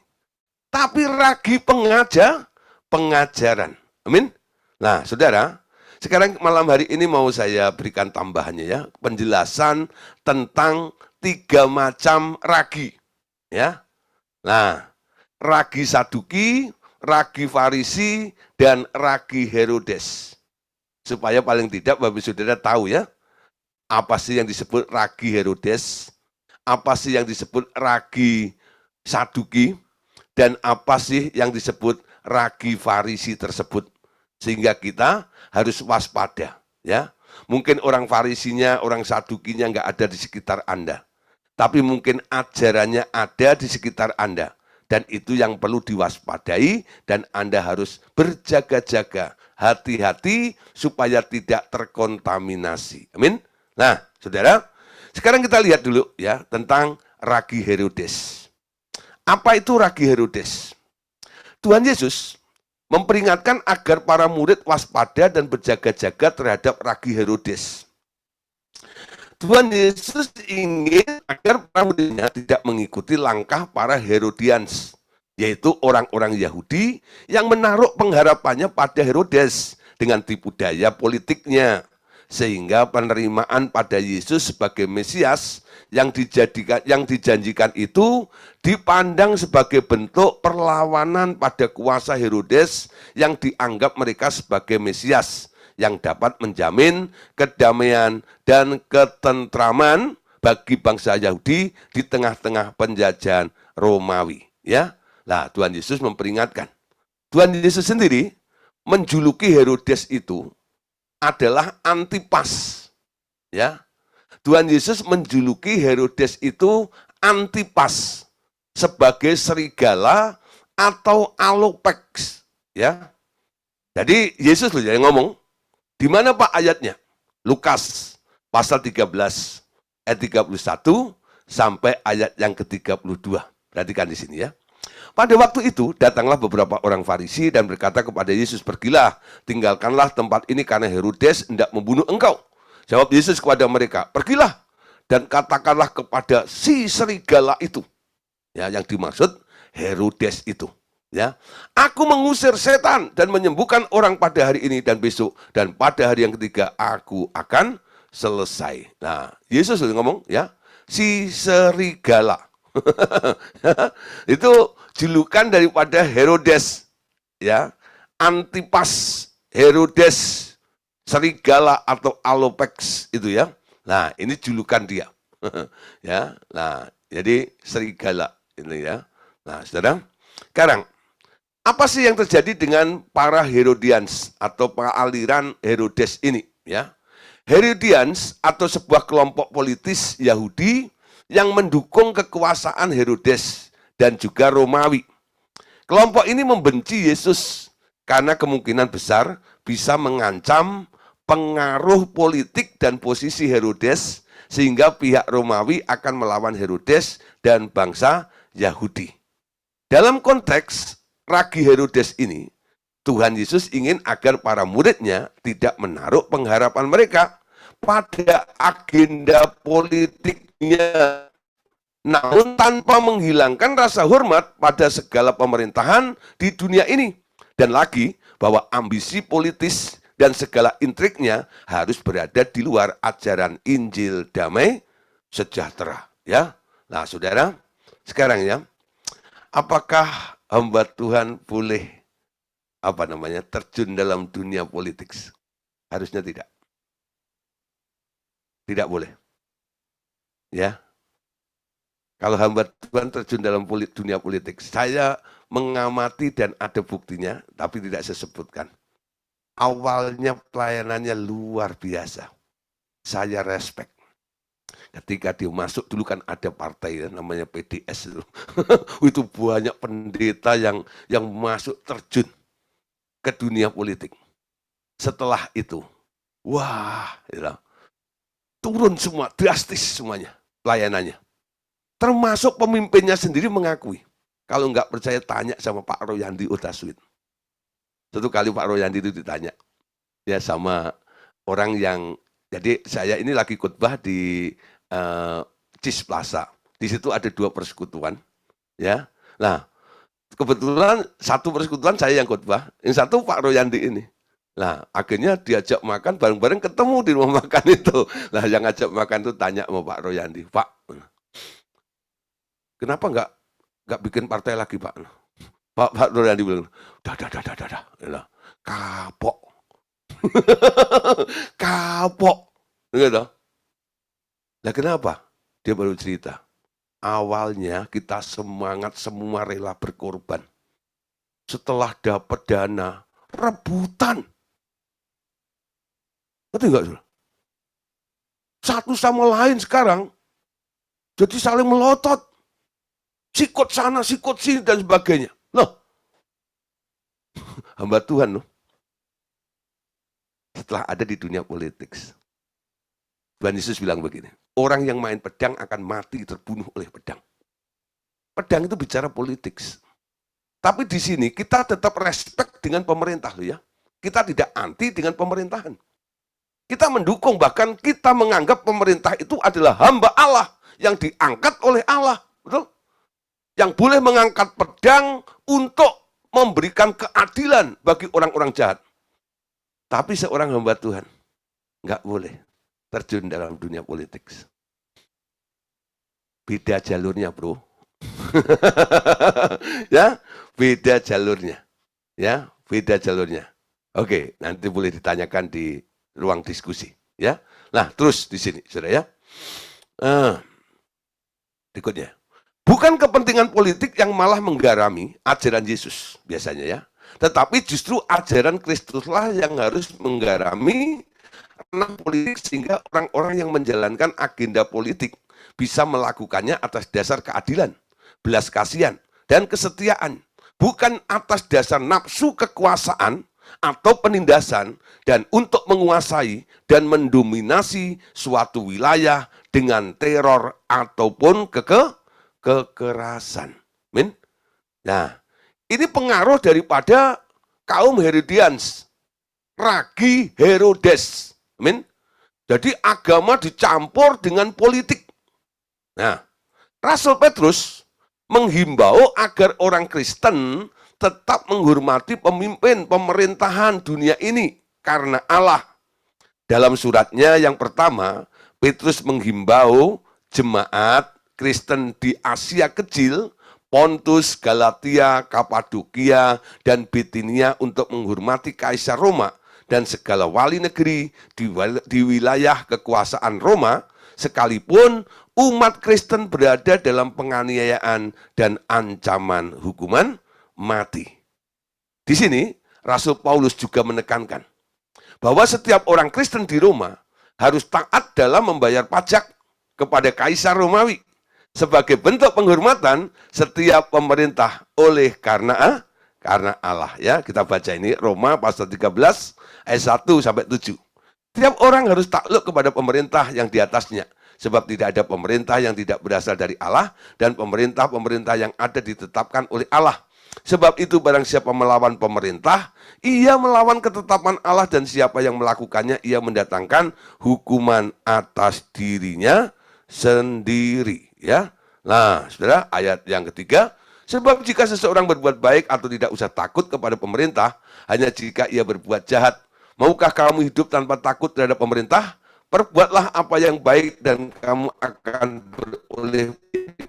tapi ragi pengajaran. Amin. Nah, saudara, sekarang malam hari ini mau saya berikan tambahannya ya, penjelasan tentang 3 macam ragi, ya. Nah, ragi Saduki, ragi Farisi, dan ragi Herodes. Supaya paling tidak Bapak Saudara tahu ya, apa sih yang disebut ragi Herodes, apa sih yang disebut ragi Saduki, dan apa sih yang disebut ragi Farisi tersebut. Sehingga kita harus waspada, ya. Mungkin orang Farisinya, orang Sadukinya nggak ada di sekitar Anda. Tapi mungkin ajarannya ada di sekitar Anda. Dan itu yang perlu diwaspadai dan Anda harus berjaga-jaga. Hati-hati supaya tidak terkontaminasi. Amin. Nah, saudara, sekarang kita lihat dulu ya tentang ragi Herodes. Apa itu ragi Herodes? Tuhan Yesus memperingatkan agar para murid waspada dan berjaga-jaga terhadap ragi Herodes. Tuhan Yesus ingin agar para muridnya tidak mengikuti langkah para Herodians, yaitu orang-orang Yahudi yang menaruh pengharapannya pada Herodes dengan tipu daya politiknya, sehingga penerimaan pada Yesus sebagai Mesias yang dijanjikan itu dipandang sebagai bentuk perlawanan pada kuasa Herodes yang dianggap mereka sebagai Mesias yang dapat menjamin kedamaian dan ketentraman bagi bangsa Yahudi di tengah-tengah penjajahan Romawi. Ya, nah Tuhan Yesus memperingatkan Tuhan Yesus sendiri menjuluki Herodes itu adalah Antipas. Ya, Tuhan Yesus menjuluki Herodes itu Antipas sebagai serigala atau alopex. Ya, jadi Yesus loh yang ngomong. Di mana Pak ayatnya? Lukas pasal 13 ayat 31 sampai ayat yang ke-32. Perhatikan di sini ya. Pada waktu itu datanglah beberapa orang Farisi dan berkata kepada Yesus, "Pergilah, tinggalkanlah tempat ini karena Herodes hendak membunuh engkau." Jawab Yesus kepada mereka, "Pergilah dan katakanlah kepada si serigala itu." Ya, yang dimaksud Herodes itu. Ya, "Aku mengusir setan dan menyembuhkan orang pada hari ini dan besok, dan pada hari yang ketiga aku akan selesai." Nah, Yesus sudah ngomong ya, si serigala. Itu julukan daripada Herodes, ya, Antipas, Herodes, serigala atau alopex itu ya. Nah, ini julukan dia. Ya, nah, jadi serigala ini ya. Nah, saudara, sekarang apa sih yang terjadi dengan para Herodians atau para aliran Herodes ini? Ya, Herodians atau sebuah kelompok politis Yahudi yang mendukung kekuasaan Herodes dan juga Romawi. Kelompok ini membenci Yesus karena kemungkinan besar bisa mengancam pengaruh politik dan posisi Herodes sehingga pihak Romawi akan melawan Herodes dan bangsa Yahudi. Dalam konteks ragi Herodes ini, Tuhan Yesus ingin agar para muridnya tidak menaruh pengharapan mereka pada agenda politiknya, namun tanpa menghilangkan rasa hormat pada segala pemerintahan di dunia ini. Dan lagi, bahwa ambisi politis dan segala intriknya harus berada di luar ajaran Injil damai sejahtera. Ya, nah saudara, sekarang ya, apakah hamba Tuhan boleh terjun dalam dunia politik? Harusnya tidak. Tidak boleh. Ya. Kalau hamba Tuhan terjun dalam dunia politik, saya mengamati dan ada buktinya, tapi tidak saya sebutkan. Awalnya pelayanannya luar biasa. Saya respect. Ketika dia masuk, dulu kan ada partai ya, namanya PDS itu. Itu banyak pendeta yang masuk terjun ke dunia politik. Setelah itu, wah, ya, turun semua, drastis semuanya pelayanannya. Termasuk pemimpinnya sendiri mengakui. Kalau nggak percaya, tanya sama Pak Royandi Utaswit. Satu kali Pak Royandi itu ditanya, ya sama orang yang, jadi saya ini lagi khotbah di Cis Plaza. Di situ ada 2 persekutuan, ya. Nah, kebetulan satu persekutuan saya yang khotbah, yang satu Pak Royandi ini. Nah, akhirnya diajak makan bareng-bareng, ketemu di rumah makan itu. Nah, yang ngajak makan itu tanya sama Pak Royandi, "Pak, kenapa nggak bikin partai lagi, Pak?" Pak Royandi bilang, dah, kapok. Kapok. Gitu. Nah, kenapa? Dia baru cerita. Awalnya kita semangat, semua rela berkorban. Setelah dapat dana, rebutan. Betul nggak, Saudara? Satu sama lain sekarang jadi saling melotot. Sikut sana, sikut sini, dan sebagainya. Loh, hamba Tuhan loh. Setelah ada di dunia politik, Tuhan Yesus bilang begini, orang yang main pedang akan mati terbunuh oleh pedang. Pedang itu bicara politik. Tapi di sini kita tetap respect dengan pemerintah loh ya. Kita tidak anti dengan pemerintahan. Kita mendukung, bahkan kita menganggap pemerintah itu adalah hamba Allah yang diangkat oleh Allah, betul? Yang boleh mengangkat pedang untuk memberikan keadilan bagi orang-orang jahat. Tapi seorang hamba Tuhan nggak boleh terjun dalam dunia politik. Beda jalurnya, bro. Ya, beda jalurnya. Ya, beda jalurnya. Oke, nanti boleh ditanyakan di ruang diskusi, ya. Nah, terus di sini, Saudara ya. Berikutnya. Bukan kepentingan politik yang malah menggarami ajaran Yesus biasanya ya. Tetapi justru ajaran Kristuslah yang harus menggarami ranah politik sehingga orang-orang yang menjalankan agenda politik bisa melakukannya atas dasar keadilan, belas kasihan, dan kesetiaan. Bukan atas dasar nafsu kekuasaan atau penindasan dan untuk menguasai dan mendominasi suatu wilayah dengan teror ataupun kekerasan. Amin. Nah, ini pengaruh daripada kaum Herodians, ragi Herodes. Amin. Jadi agama dicampur dengan politik. Nah, Rasul Petrus menghimbau agar orang Kristen tetap menghormati pemimpin pemerintahan dunia ini karena Allah. Dalam suratnya yang pertama, Petrus menghimbau jemaat Kristen di Asia Kecil, Pontus, Galatia, Kapadokia, dan Bitinia untuk menghormati Kaisar Roma dan segala wali negeri di wilayah kekuasaan Roma, sekalipun umat Kristen berada dalam penganiayaan dan ancaman hukuman mati. Di sini, Rasul Paulus juga menekankan bahwa setiap orang Kristen di Roma harus taat dalam membayar pajak kepada Kaisar Romawi sebagai bentuk penghormatan setiap pemerintah oleh karena Allah. Ya, kita baca ini Roma pasal 13 ayat 1 sampai 7. Setiap orang harus takluk kepada pemerintah yang di atasnya, sebab tidak ada pemerintah yang tidak berasal dari Allah, dan pemerintah-pemerintah yang ada ditetapkan oleh Allah. Sebab itu barang siapa melawan pemerintah, ia melawan ketetapan Allah, dan siapa yang melakukannya, ia mendatangkan hukuman atas dirinya sendiri. Ya, nah, saudara, ayat yang ketiga, sebab jika seseorang berbuat baik atau tidak usah takut kepada pemerintah, hanya jika ia berbuat jahat. Maukah kamu hidup tanpa takut terhadap pemerintah? Perbuatlah apa yang baik dan kamu akan beroleh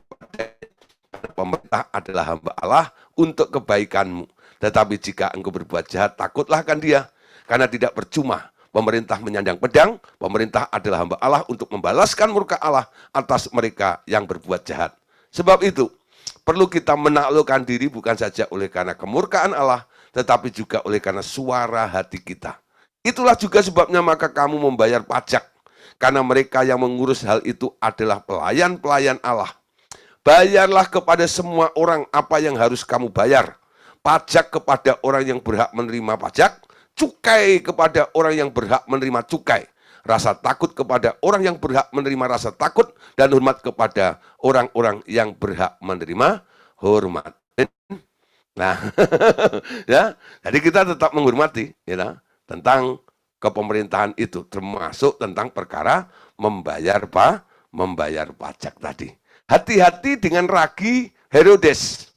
pada pemerintah adalah hamba Allah untuk kebaikanmu. Tetapi jika engkau berbuat jahat, takutlah akan dia, karena tidak percuma pemerintah menyandang pedang. Pemerintah adalah hamba Allah untuk membalaskan murka Allah atas mereka yang berbuat jahat. Sebab itu, perlu kita menaklukkan diri bukan saja oleh karena kemurkaan Allah, tetapi juga oleh karena suara hati kita. Itulah juga sebabnya maka kamu membayar pajak, karena mereka yang mengurus hal itu adalah pelayan-pelayan Allah. Bayarlah kepada semua orang apa yang harus kamu bayar. Pajak kepada orang yang berhak menerima pajak, cukai kepada orang yang berhak menerima cukai, rasa takut kepada orang yang berhak menerima rasa takut, dan hormat kepada orang-orang yang berhak menerima hormat. Nah, ya, jadi kita tetap menghormati, ya, tentang kepemerintahan itu, termasuk tentang perkara membayar pajak tadi. Hati-hati dengan ragi Herodes,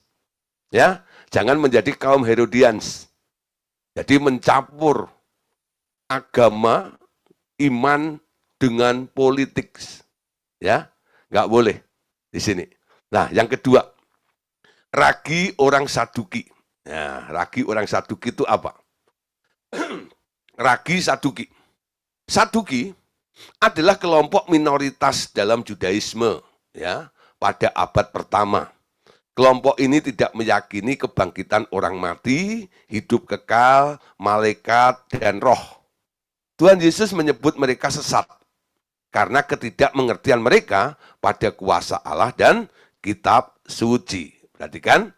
ya, jangan menjadi kaum Herodians. Jadi mencampur agama, iman dengan politik, ya, nggak boleh di sini. Nah, yang kedua, ragi orang Saduki. Nah, ragi orang Saduki itu apa? Ragi Saduki. Saduki adalah kelompok minoritas dalam Judaisme, ya, pada abad pertama. Kelompok ini tidak meyakini kebangkitan orang mati, hidup kekal, malaikat, dan roh. Tuhan Yesus menyebut mereka sesat karena ketidakmengertian mereka pada kuasa Allah dan kitab suci. Perhatikan,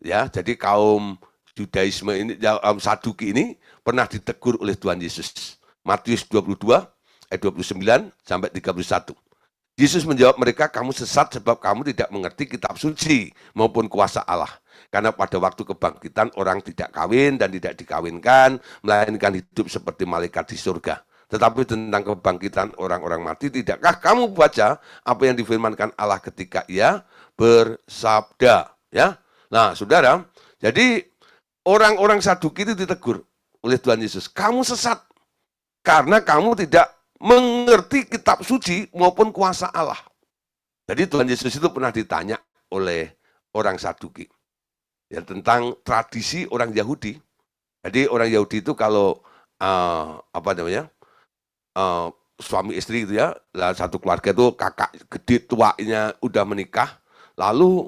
ya, jadi kaum Judaisme ini, kaum Saduki ini pernah ditegur oleh Tuhan Yesus. Matius 22 ayat 29 sampai 31. Yesus menjawab mereka, kamu sesat sebab kamu tidak mengerti kitab suci maupun kuasa Allah. Karena pada waktu kebangkitan orang tidak kawin dan tidak dikawinkan, melainkan hidup seperti malaikat di surga. Tetapi tentang kebangkitan orang-orang mati, tidakkah kamu baca apa yang difirmankan Allah ketika ia bersabda? Ya, nah, saudara, jadi orang-orang Saduki itu ditegur oleh Tuhan Yesus. Kamu sesat karena kamu tidak mengerti kitab suci maupun kuasa Allah. Jadi Tuhan Yesus itu pernah ditanya oleh orang Saduki, ya, tentang tradisi orang Yahudi. Jadi orang Yahudi itu kalau suami istri itu, ya, satu keluarga itu kakak gede tuanya udah menikah, lalu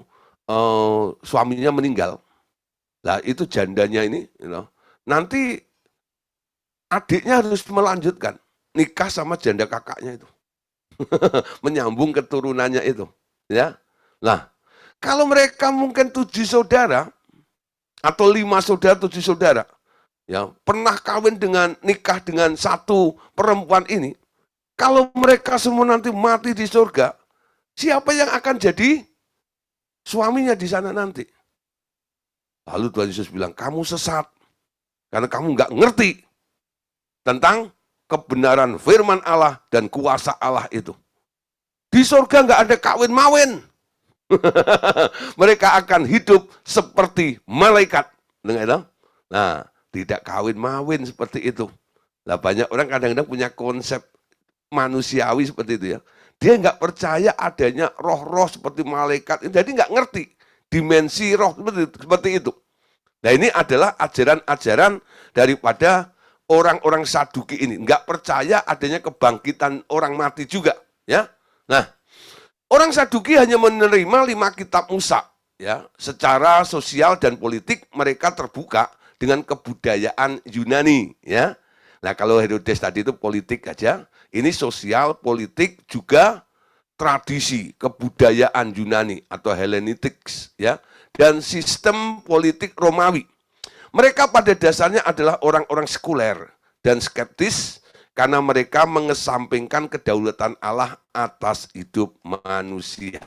suaminya meninggal. Lah itu jandanya ini, nanti adiknya harus melanjutkan nikah sama janda kakaknya itu. Menyambung keturunannya itu, ya. Nah, kalau mereka mungkin 7 saudara atau 5 saudara, 7 saudara, ya pernah kawin dengan nikah dengan satu perempuan ini, kalau mereka semua nanti mati di surga, siapa yang akan jadi suaminya di sana nanti? Lalu Tuhan Yesus bilang, kamu sesat, karena kamu nggak ngerti tentang kebenaran firman Allah dan kuasa Allah itu. Di surga nggak ada kawin-mawin. Mereka akan hidup seperti malaikat. Nah, tidak kawin-mawin seperti itu. Nah, banyak orang kadang-kadang punya konsep manusiawi seperti itu ya. Dia nggak percaya adanya roh-roh seperti malaikat. Jadi nggak ngerti dimensi roh seperti itu. Nah, ini adalah ajaran-ajaran daripada orang-orang Saduki ini. Nggak percaya adanya kebangkitan orang mati juga. Ya. Nah, orang Saduki hanya menerima 5 kitab Musa. Ya, secara sosial dan politik mereka terbuka dengan kebudayaan Yunani. Ya. Nah, kalau Herodes tadi itu politik aja, ini sosial, politik, juga tradisi, kebudayaan Yunani atau Hellenitics, ya, dan sistem politik Romawi. Mereka pada dasarnya adalah orang-orang sekuler dan skeptis karena mereka mengesampingkan kedaulatan Allah atas hidup manusia.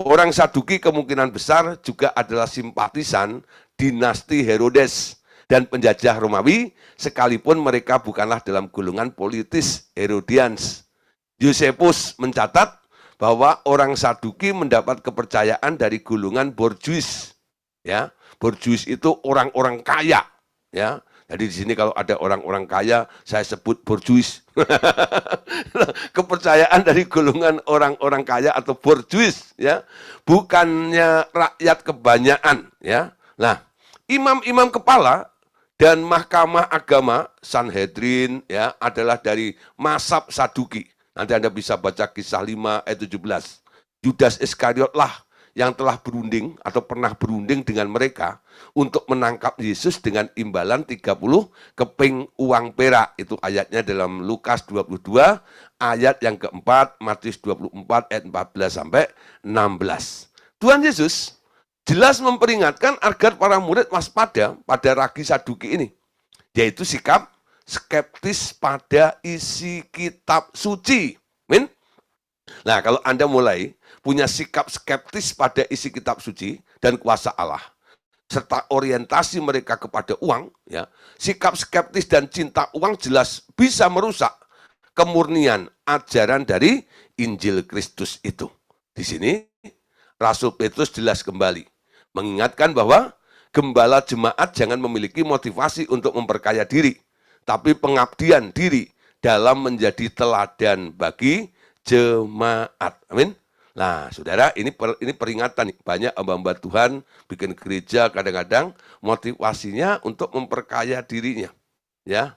Orang Saduki kemungkinan besar juga adalah simpatisan dinasti Herodes dan penjajah Romawi, sekalipun mereka bukanlah dalam golongan politis Herodians. Josephus mencatat bahwa orang Saduki mendapat kepercayaan dari golongan borjuis. Ya, borjuis itu orang-orang kaya. Ya, jadi di sini kalau ada orang-orang kaya, saya sebut borjuis. Kepercayaan dari golongan orang-orang kaya atau borjuis, ya, bukannya rakyat kebanyakan. Ya, nah, imam-imam kepala dan mahkamah agama Sanhedrin ya adalah dari mazhab Saduki. Nanti Anda bisa baca kisah 5 ayat 17. Yudas Iskariot lah yang telah berunding atau pernah berunding dengan mereka untuk menangkap Yesus dengan imbalan 30 keping uang perak. Itu ayatnya dalam Lukas 22 ayat yang keempat, Matius 24 ayat 14 sampai 16. Tuhan Yesus jelas memperingatkan agar para murid waspada pada ragi Saduki ini, yaitu sikap skeptis pada isi kitab suci. Amin. Nah, kalau Anda mulai punya sikap skeptis pada isi kitab suci dan kuasa Allah, serta orientasi mereka kepada uang, ya, sikap skeptis dan cinta uang jelas bisa merusak kemurnian ajaran dari Injil Kristus itu. Di sini Rasul Petrus jelas kembali mengingatkan bahwa gembala jemaat jangan memiliki motivasi untuk memperkaya diri, tapi pengabdian diri dalam menjadi teladan bagi jemaat. Amin. Nah, saudara, ini peringatan nih. Banyak hamba-hamba Tuhan bikin gereja kadang-kadang motivasinya untuk memperkaya dirinya, ya,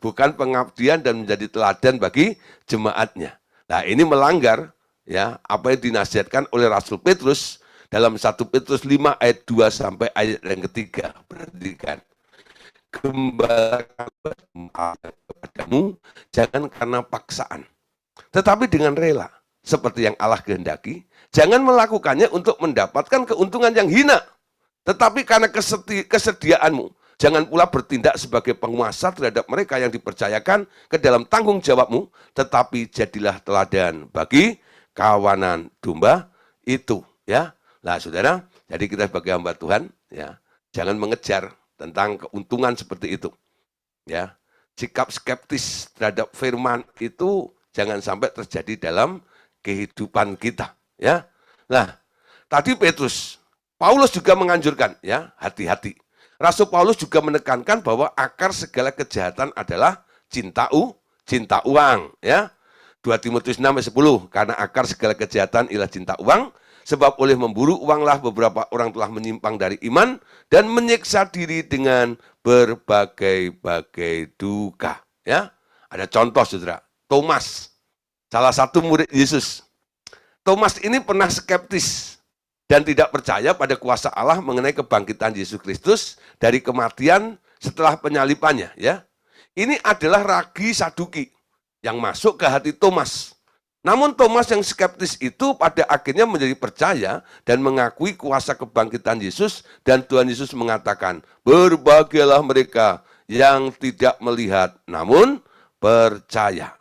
bukan pengabdian dan menjadi teladan bagi jemaatnya. Nah, ini melanggar ya apa yang dinasihatkan oleh Rasul Petrus dalam 1 Petrus 5 ayat 2 sampai ayat yang ketiga. Perhatikan. Gembalakan kepadamu jangan karena paksaan, tetapi dengan rela, seperti yang Allah kehendaki. Jangan melakukannya untuk mendapatkan keuntungan yang hina, tetapi karena kesediaanmu. Jangan pula bertindak sebagai penguasa terhadap mereka yang dipercayakan ke dalam tanggung jawabmu, tetapi jadilah teladan bagi kawanan domba itu. Ya, nah saudara, jadi kita sebagai hamba Tuhan, ya, jangan mengejar tentang keuntungan seperti itu. Ya, sikap skeptis terhadap firman itu jangan sampai terjadi dalam kehidupan kita. Ya, nah tadi Paulus juga menganjurkan, ya, hati-hati. Rasul Paulus juga menekankan bahwa akar segala kejahatan adalah cinta uang, ya. 2 Timotius 6 ayat 10, karena akar segala kejahatan ialah cinta uang, sebab oleh memburu uanglah beberapa orang telah menyimpang dari iman dan menyiksa diri dengan berbagai-bagai duka. Ya, ada contoh saudara, Thomas, salah satu murid Yesus. Thomas ini pernah skeptis dan tidak percaya pada kuasa Allah mengenai kebangkitan Yesus Kristus dari kematian setelah penyalipannya, ya. Ini adalah ragi Saduki yang masuk ke hati Thomas. Namun Thomas yang skeptis itu pada akhirnya menjadi percaya dan mengakui kuasa kebangkitan Yesus, dan Tuhan Yesus mengatakan, berbahagialah mereka yang tidak melihat namun percaya.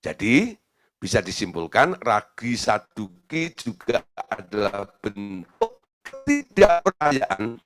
Jadi bisa disimpulkan ragi Saduki juga adalah bentuk ketidakpercayaan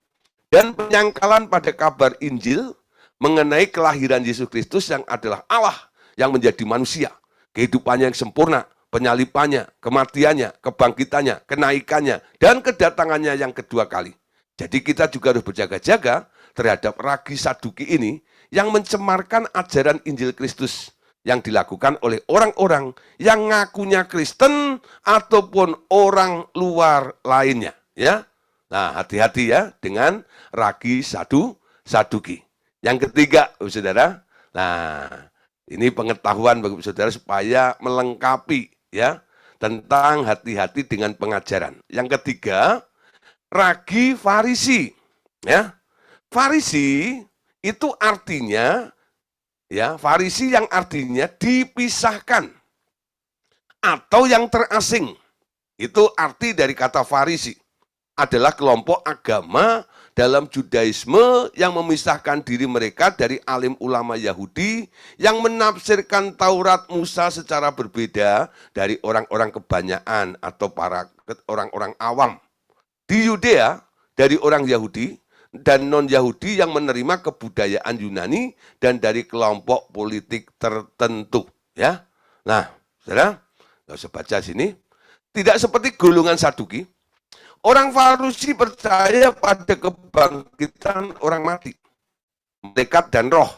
dan penyangkalan pada kabar Injil mengenai kelahiran Yesus Kristus yang adalah Allah yang menjadi manusia, kehidupannya yang sempurna, penyalipannya, kematiannya, kebangkitannya, kenaikannya, dan kedatangannya yang kedua kali. Jadi kita juga harus berjaga-jaga terhadap ragi Saduki ini yang mencemarkan ajaran Injil Kristus yang dilakukan oleh orang-orang yang ngakunya Kristen ataupun orang luar lainnya, ya. Nah, hati-hati ya dengan ragi Saduki. Yang ketiga, saudara, nah ini pengetahuan bagi saudara supaya melengkapi ya tentang hati-hati dengan pengajaran. Yang ketiga, ragi Farisi, ya. Farisi itu artinya ya, Farisi yang artinya dipisahkan atau yang terasing. Itu arti dari kata Farisi. Adalah kelompok agama dalam Judaisme yang memisahkan diri mereka dari alim ulama Yahudi yang menafsirkan Taurat Musa secara berbeda dari orang-orang kebanyakan atau para orang-orang awam. Di Yudea, dari orang Yahudi dan non-Yahudi yang menerima kebudayaan Yunani dan dari kelompok politik tertentu. Ya, nah, saudara, nggak usah baca sini. Tidak seperti golongan Saduki, orang Farisi percaya pada kebangkitan orang mati, malaikat dan roh.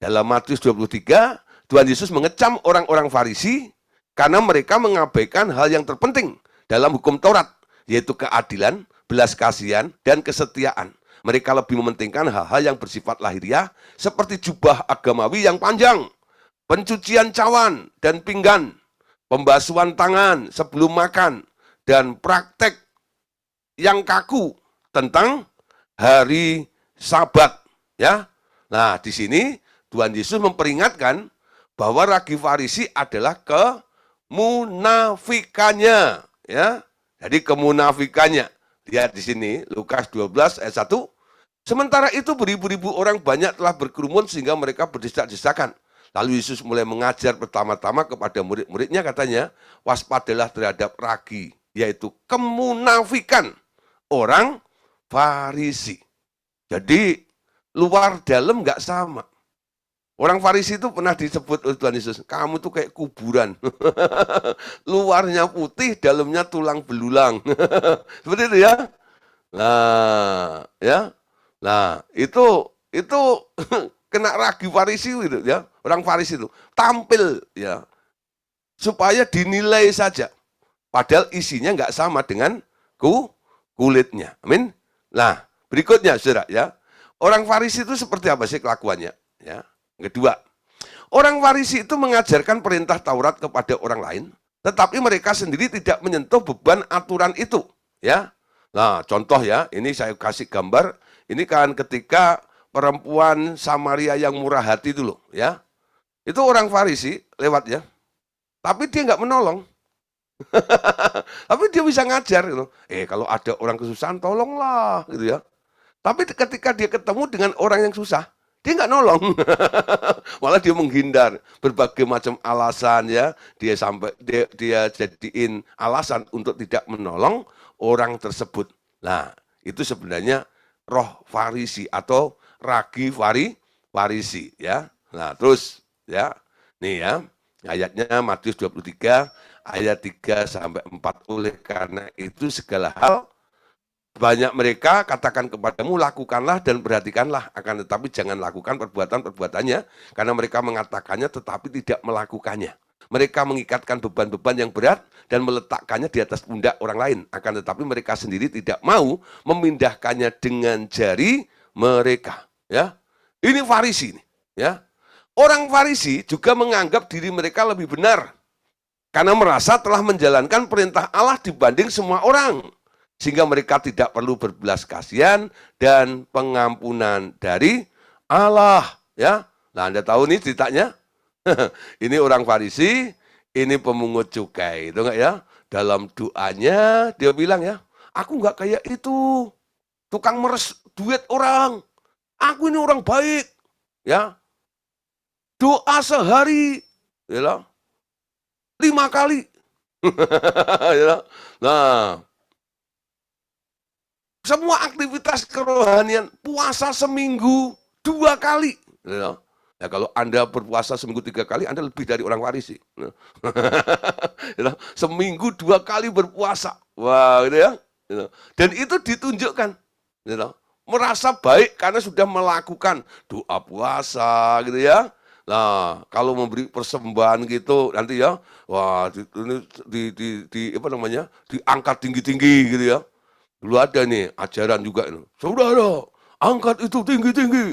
Dalam Matius 23, Tuhan Yesus mengecam orang-orang Farisi karena mereka mengabaikan hal yang terpenting dalam hukum Taurat, yaitu keadilan, belas kasihan, dan kesetiaan. Mereka lebih mementingkan hal-hal yang bersifat lahiriah, seperti jubah agamawi yang panjang, pencucian cawan dan pinggan, pembasuhan tangan sebelum makan, dan praktek yang kaku tentang hari Sabat. Ya, nah di sini Tuhan Yesus memperingatkan bahwa ragi Farisi adalah kemunafikannya. Ya, jadi kemunafikannya. Lihat di sini, Lukas 12 ayat 1. Sementara itu beribu-ribu orang banyak telah berkerumun sehingga mereka berdesak-desakan. Lalu Yesus mulai mengajar pertama-tama kepada murid-muridnya, katanya, waspadalah terhadap ragi, yaitu kemunafikan orang Farisi. Jadi luar dalam nggak sama. Orang Farisi itu pernah disebut oleh Tuhan Yesus, kamu tuh kayak kuburan. Luarnya putih, dalamnya tulang belulang. Seperti itu ya. Nah, ya. Nah, itu kena ragi Farisi gitu ya. Orang Farisi itu tampil ya supaya dinilai saja. Padahal isinya nggak sama dengan kulitnya. Amin. Nah, berikutnya Saudara ya. Orang Farisi itu seperti apa sih kelakuannya? Ya. Kedua, orang Farisi itu mengajarkan perintah Taurat kepada orang lain, tetapi mereka sendiri tidak menyentuh beban aturan itu, ya. Nah, contoh ya, ini saya kasih gambar, ini kan ketika perempuan Samaria yang murah hati itu loh, ya. Itu orang Farisi lewat ya. Tapi dia nggak menolong. Tapi dia bisa ngajar gitu. Kalau ada orang kesusahan tolonglah gitu ya. Tapi ketika dia ketemu dengan orang yang susah, dia nggak nolong, malah dia menghindar berbagai macam alasan ya. Dia jadiin alasan untuk tidak menolong orang tersebut. Nah, itu sebenarnya roh Farisi atau ragi Farisi ya. Nah, terus ya, nih ya, ayatnya Matius 23 ayat 3 sampai 4. Oleh karena itu segala hal banyak mereka katakan kepadamu, lakukanlah dan perhatikanlah, akan tetapi jangan lakukan perbuatan-perbuatannya, karena mereka mengatakannya tetapi tidak melakukannya. Mereka mengikatkan beban-beban yang berat dan meletakkannya di atas pundak orang lain, akan tetapi mereka sendiri tidak mau memindahkannya dengan jari mereka. Ya, ini Farisi, ya. Orang Farisi juga menganggap diri mereka lebih benar karena merasa telah menjalankan perintah Allah dibanding semua orang. sehingga mereka tidak perlu berbelas kasihan dan pengampunan dari Allah. Ya, nah Anda tahu nih ceritanya. Ini orang Farisi, ini pemungut cukai, itu enggak ya? Dalam doanya dia bilang ya, aku enggak kayak itu, tukang meres duit orang. Aku ini orang baik, ya. Doa sehari, ya, 5 kali. Ya. Nah, semua aktivitas kerohanian, puasa seminggu 2 kali. Ya. Ya, kalau Anda berpuasa seminggu 3 kali, Anda lebih dari orang Farisi. Ya. Seminggu 2 kali berpuasa. Wah, gitu ya. Dan itu ditunjukkan. Ya. Merasa baik karena sudah melakukan doa puasa gitu ya. Nah, kalau memberi persembahan gitu nanti ya, wah apa namanya? Diangkat tinggi-tinggi gitu ya. Dulu ada nih ajaran juga ini. Saudara, angkat itu tinggi-tinggi.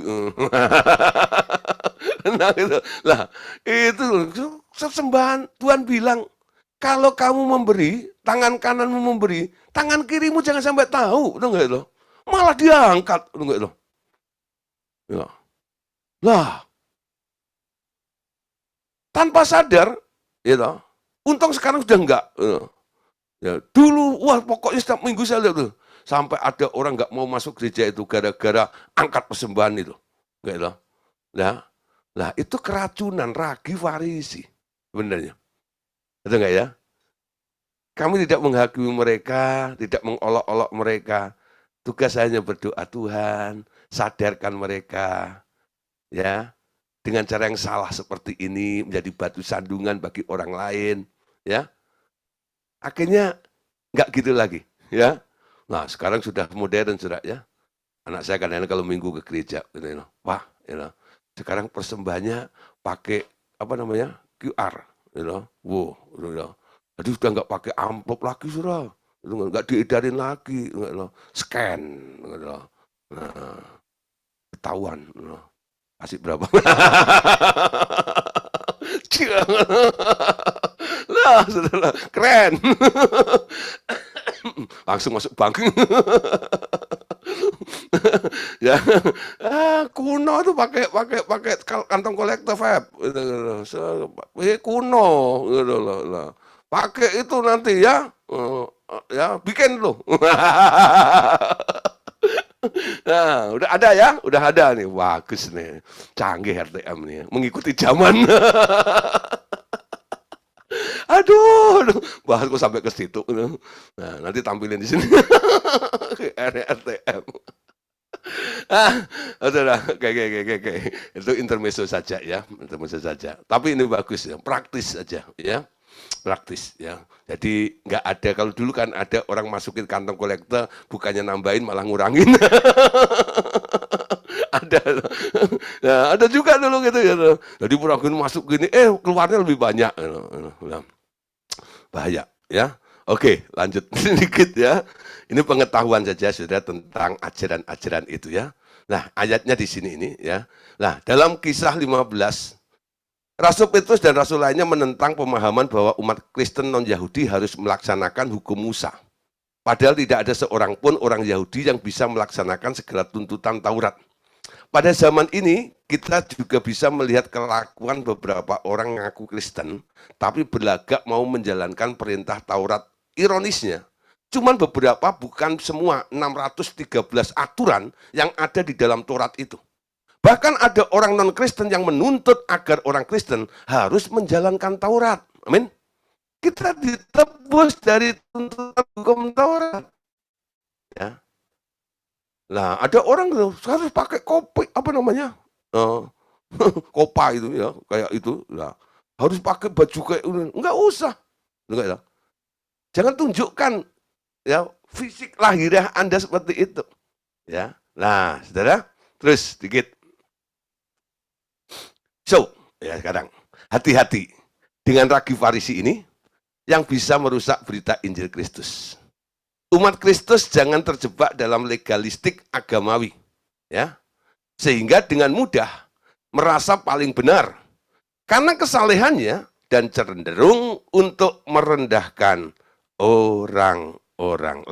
Nah, gitu. Lah, itu sesembahan Tuhan bilang, kalau kamu memberi, tangan kananmu memberi, tangan kirimu jangan sampai tahu, itu enggak itu. Malah diangkat, itu enggak itu. Ya. Lah, tanpa sadar, gitu. Untung sekarang sudah enggak. Ya, dulu, wah pokoknya setiap minggu saya lihat tuh. Sampai ada orang nggak mau masuk gereja itu gara-gara angkat persembahan itu. Gitu. Nah, lah itu keracunan ragi Farisi. Sebenarnya. Betul nggak ya? Kami tidak menghakimi mereka, tidak mengolok-olok mereka. Tugas hanya berdoa, Tuhan, sadarkan mereka. Ya, dengan cara yang salah seperti ini menjadi batu sandungan bagi orang lain. Ya, akhirnya nggak gitu lagi. Ya, nah sekarang sudah modern sudah ya. Anak saya kadang-kadang kalau minggu ke gereja, gitu, wah, sekarang persembahannya pakai apa namanya QR, wow, jadi sudah nggak pakai amplop lagi sudah, nggak diedarin lagi, scan, nah, ketahuan, kasih berapa? Lah, saudara, keren. Langsung masuk bank. Ya, kuno tuh pakai kantong kolektor vape, kuno, gitu loh. Pakai itu nanti ya, ya bikin loh. Nah, udah ada nih, bagus nih, canggih RTM nih, mengikuti zaman. Aduh, bahas kok sampai ke situ. Nah, nanti tampilin di sini. RTM. Oke. Itu intermezzo saja ya, intermezzo saja. Tapi ini bagus ya, praktis saja ya, praktis ya. Jadi nggak ada, kalau dulu kan ada orang masukin kantong kolektor, bukannya nambahin malah ngurangin. Ada, nah, ada juga dulu gitu ya. Jadi pura-pura masuk gini, keluarnya lebih banyak. Bahaya ya. Oke, lanjut sedikit ya. Ini pengetahuan saja sudah tentang ajaran-ajaran itu ya. Nah, ayatnya di sini ini ya. Nah, dalam Kisah 15, Rasul Petrus dan Rasul lainnya menentang pemahaman bahwa umat Kristen non-Yahudi harus melaksanakan hukum Musa. Padahal tidak ada seorang pun orang Yahudi yang bisa melaksanakan segala tuntutan Taurat. Pada zaman ini, kita juga bisa melihat kelakuan beberapa orang ngaku Kristen, tapi berlagak mau menjalankan perintah Taurat. Ironisnya, cuman beberapa, bukan semua, 613 aturan yang ada di dalam Taurat itu. Bahkan ada orang non-Kristen yang menuntut agar orang Kristen harus menjalankan Taurat. Amin. Kita ditebus dari tuntutan hukum Taurat. Ya. Nah, ada orang harus pakai kopi, apa namanya? Kopa itu ya, kayak itu. Nah, harus pakai baju kayak itu. Enggak usah. Enggak ya. Jangan tunjukkan ya fisik lahiriah Anda seperti itu. Ya. Nah, Saudara, terus dikit. So, ya sekarang hati-hati dengan ragi Farisi ini yang bisa merusak berita Injil Kristus. Umat Kristus jangan terjebak dalam legalistik agamawi, ya, sehingga dengan mudah merasa paling benar karena kesalehannya dan cenderung untuk merendahkan orang-orang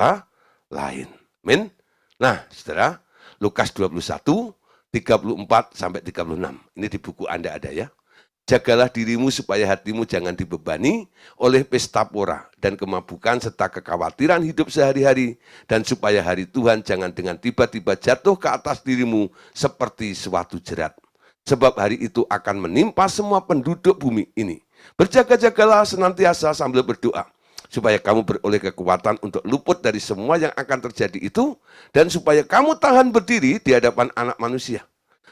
lain. Amin. Nah, saudara, Lukas 21, 34 sampai 36. Ini di buku Anda ada ya. Jagalah dirimu supaya hatimu jangan dibebani oleh pesta pora dan kemabukan serta kekhawatiran hidup sehari-hari, dan supaya hari Tuhan jangan dengan tiba-tiba jatuh ke atas dirimu seperti suatu jerat. Sebab hari itu akan menimpa semua penduduk bumi ini. Berjaga-jagalah senantiasa sambil berdoa, supaya kamu beroleh kekuatan untuk luput dari semua yang akan terjadi itu, dan supaya kamu tahan berdiri di hadapan Anak Manusia.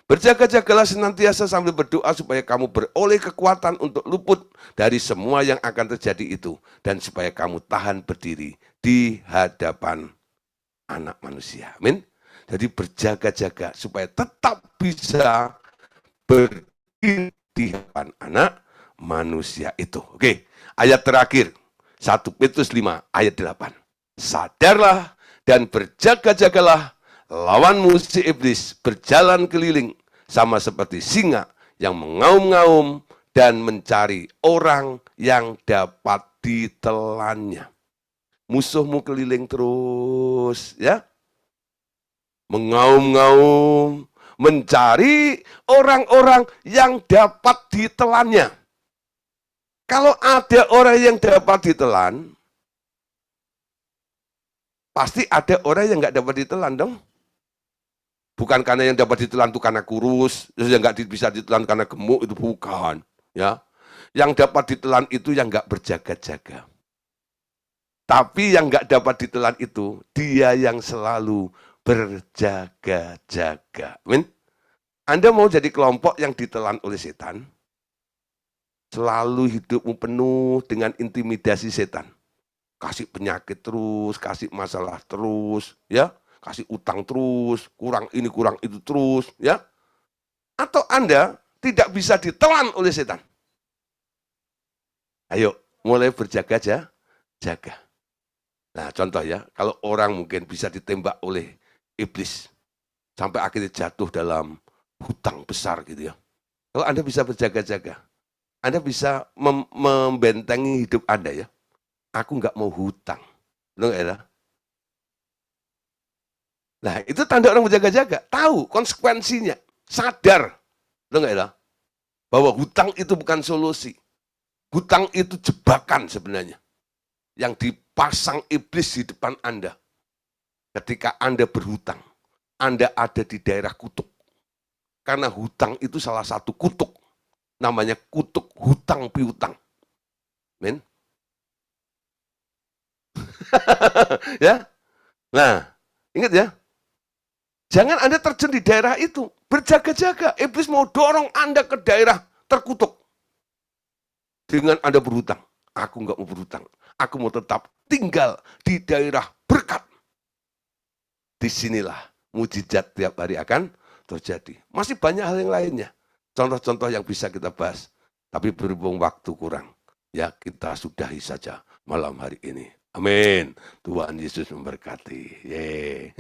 Berjaga-jagalah senantiasa sambil berdoa supaya kamu beroleh kekuatan untuk luput dari semua yang akan terjadi itu, dan supaya kamu tahan berdiri di hadapan Anak Manusia. Amin. Jadi berjaga-jaga supaya tetap bisa berdiri di hadapan Anak Manusia itu. Oke, ayat terakhir 1 Petrus 5 ayat 8. Sadarlah dan berjaga-jagalah, lawanmu si iblis berjalan keliling sama seperti singa yang mengaum-ngaum dan mencari orang yang dapat ditelannya. Musuhmu keliling terus, ya. Mengaum-ngaum, mencari orang-orang yang dapat ditelannya. Kalau ada orang yang dapat ditelan, pasti ada orang yang nggak dapat ditelan dong. Bukan karena yang dapat ditelan itu karena kurus, yang nggak bisa ditelan karena gemuk, itu bukan. Ya, yang dapat ditelan itu yang nggak berjaga-jaga. Tapi yang nggak dapat ditelan itu dia yang selalu berjaga-jaga. Amin. Anda mau jadi kelompok yang ditelan oleh setan? Selalu hidupmu penuh dengan intimidasi setan. Kasih penyakit terus, kasih masalah terus, ya. Kasih utang terus, kurang ini, kurang itu terus, ya. Atau Anda tidak bisa ditelan oleh setan. Ayo, mulai berjaga-jaga. Nah, contoh ya, kalau orang mungkin bisa ditembak oleh iblis, sampai akhirnya jatuh dalam hutang besar gitu ya. Kalau Anda bisa berjaga-jaga, Anda bisa membentengi hidup Anda ya. Aku nggak mau hutang. Loh, ya. Nah, itu tanda orang berjaga-jaga. Tahu konsekuensinya. Sadar. Loh, nggak ya? Bahwa hutang itu bukan solusi. Hutang itu jebakan sebenarnya. Yang dipasang iblis di depan Anda. Ketika Anda berhutang. Anda ada di daerah kutuk. Karena hutang itu salah satu kutuk. Namanya kutuk hutang piutang. Amin. Ya. Nah, ingat ya. Jangan Anda terjun di daerah itu. Berjaga-jaga. Iblis mau dorong Anda ke daerah terkutuk. Dengan Anda berhutang. Aku nggak mau berhutang. Aku mau tetap tinggal di daerah berkat. Disinilah mujizat tiap hari akan terjadi. Masih banyak hal yang lainnya. Contoh-contoh yang bisa kita bahas. Tapi berhubung waktu kurang. Ya, kita sudahi saja malam hari ini. Amin. Tuhan Yesus memberkati. Yeay.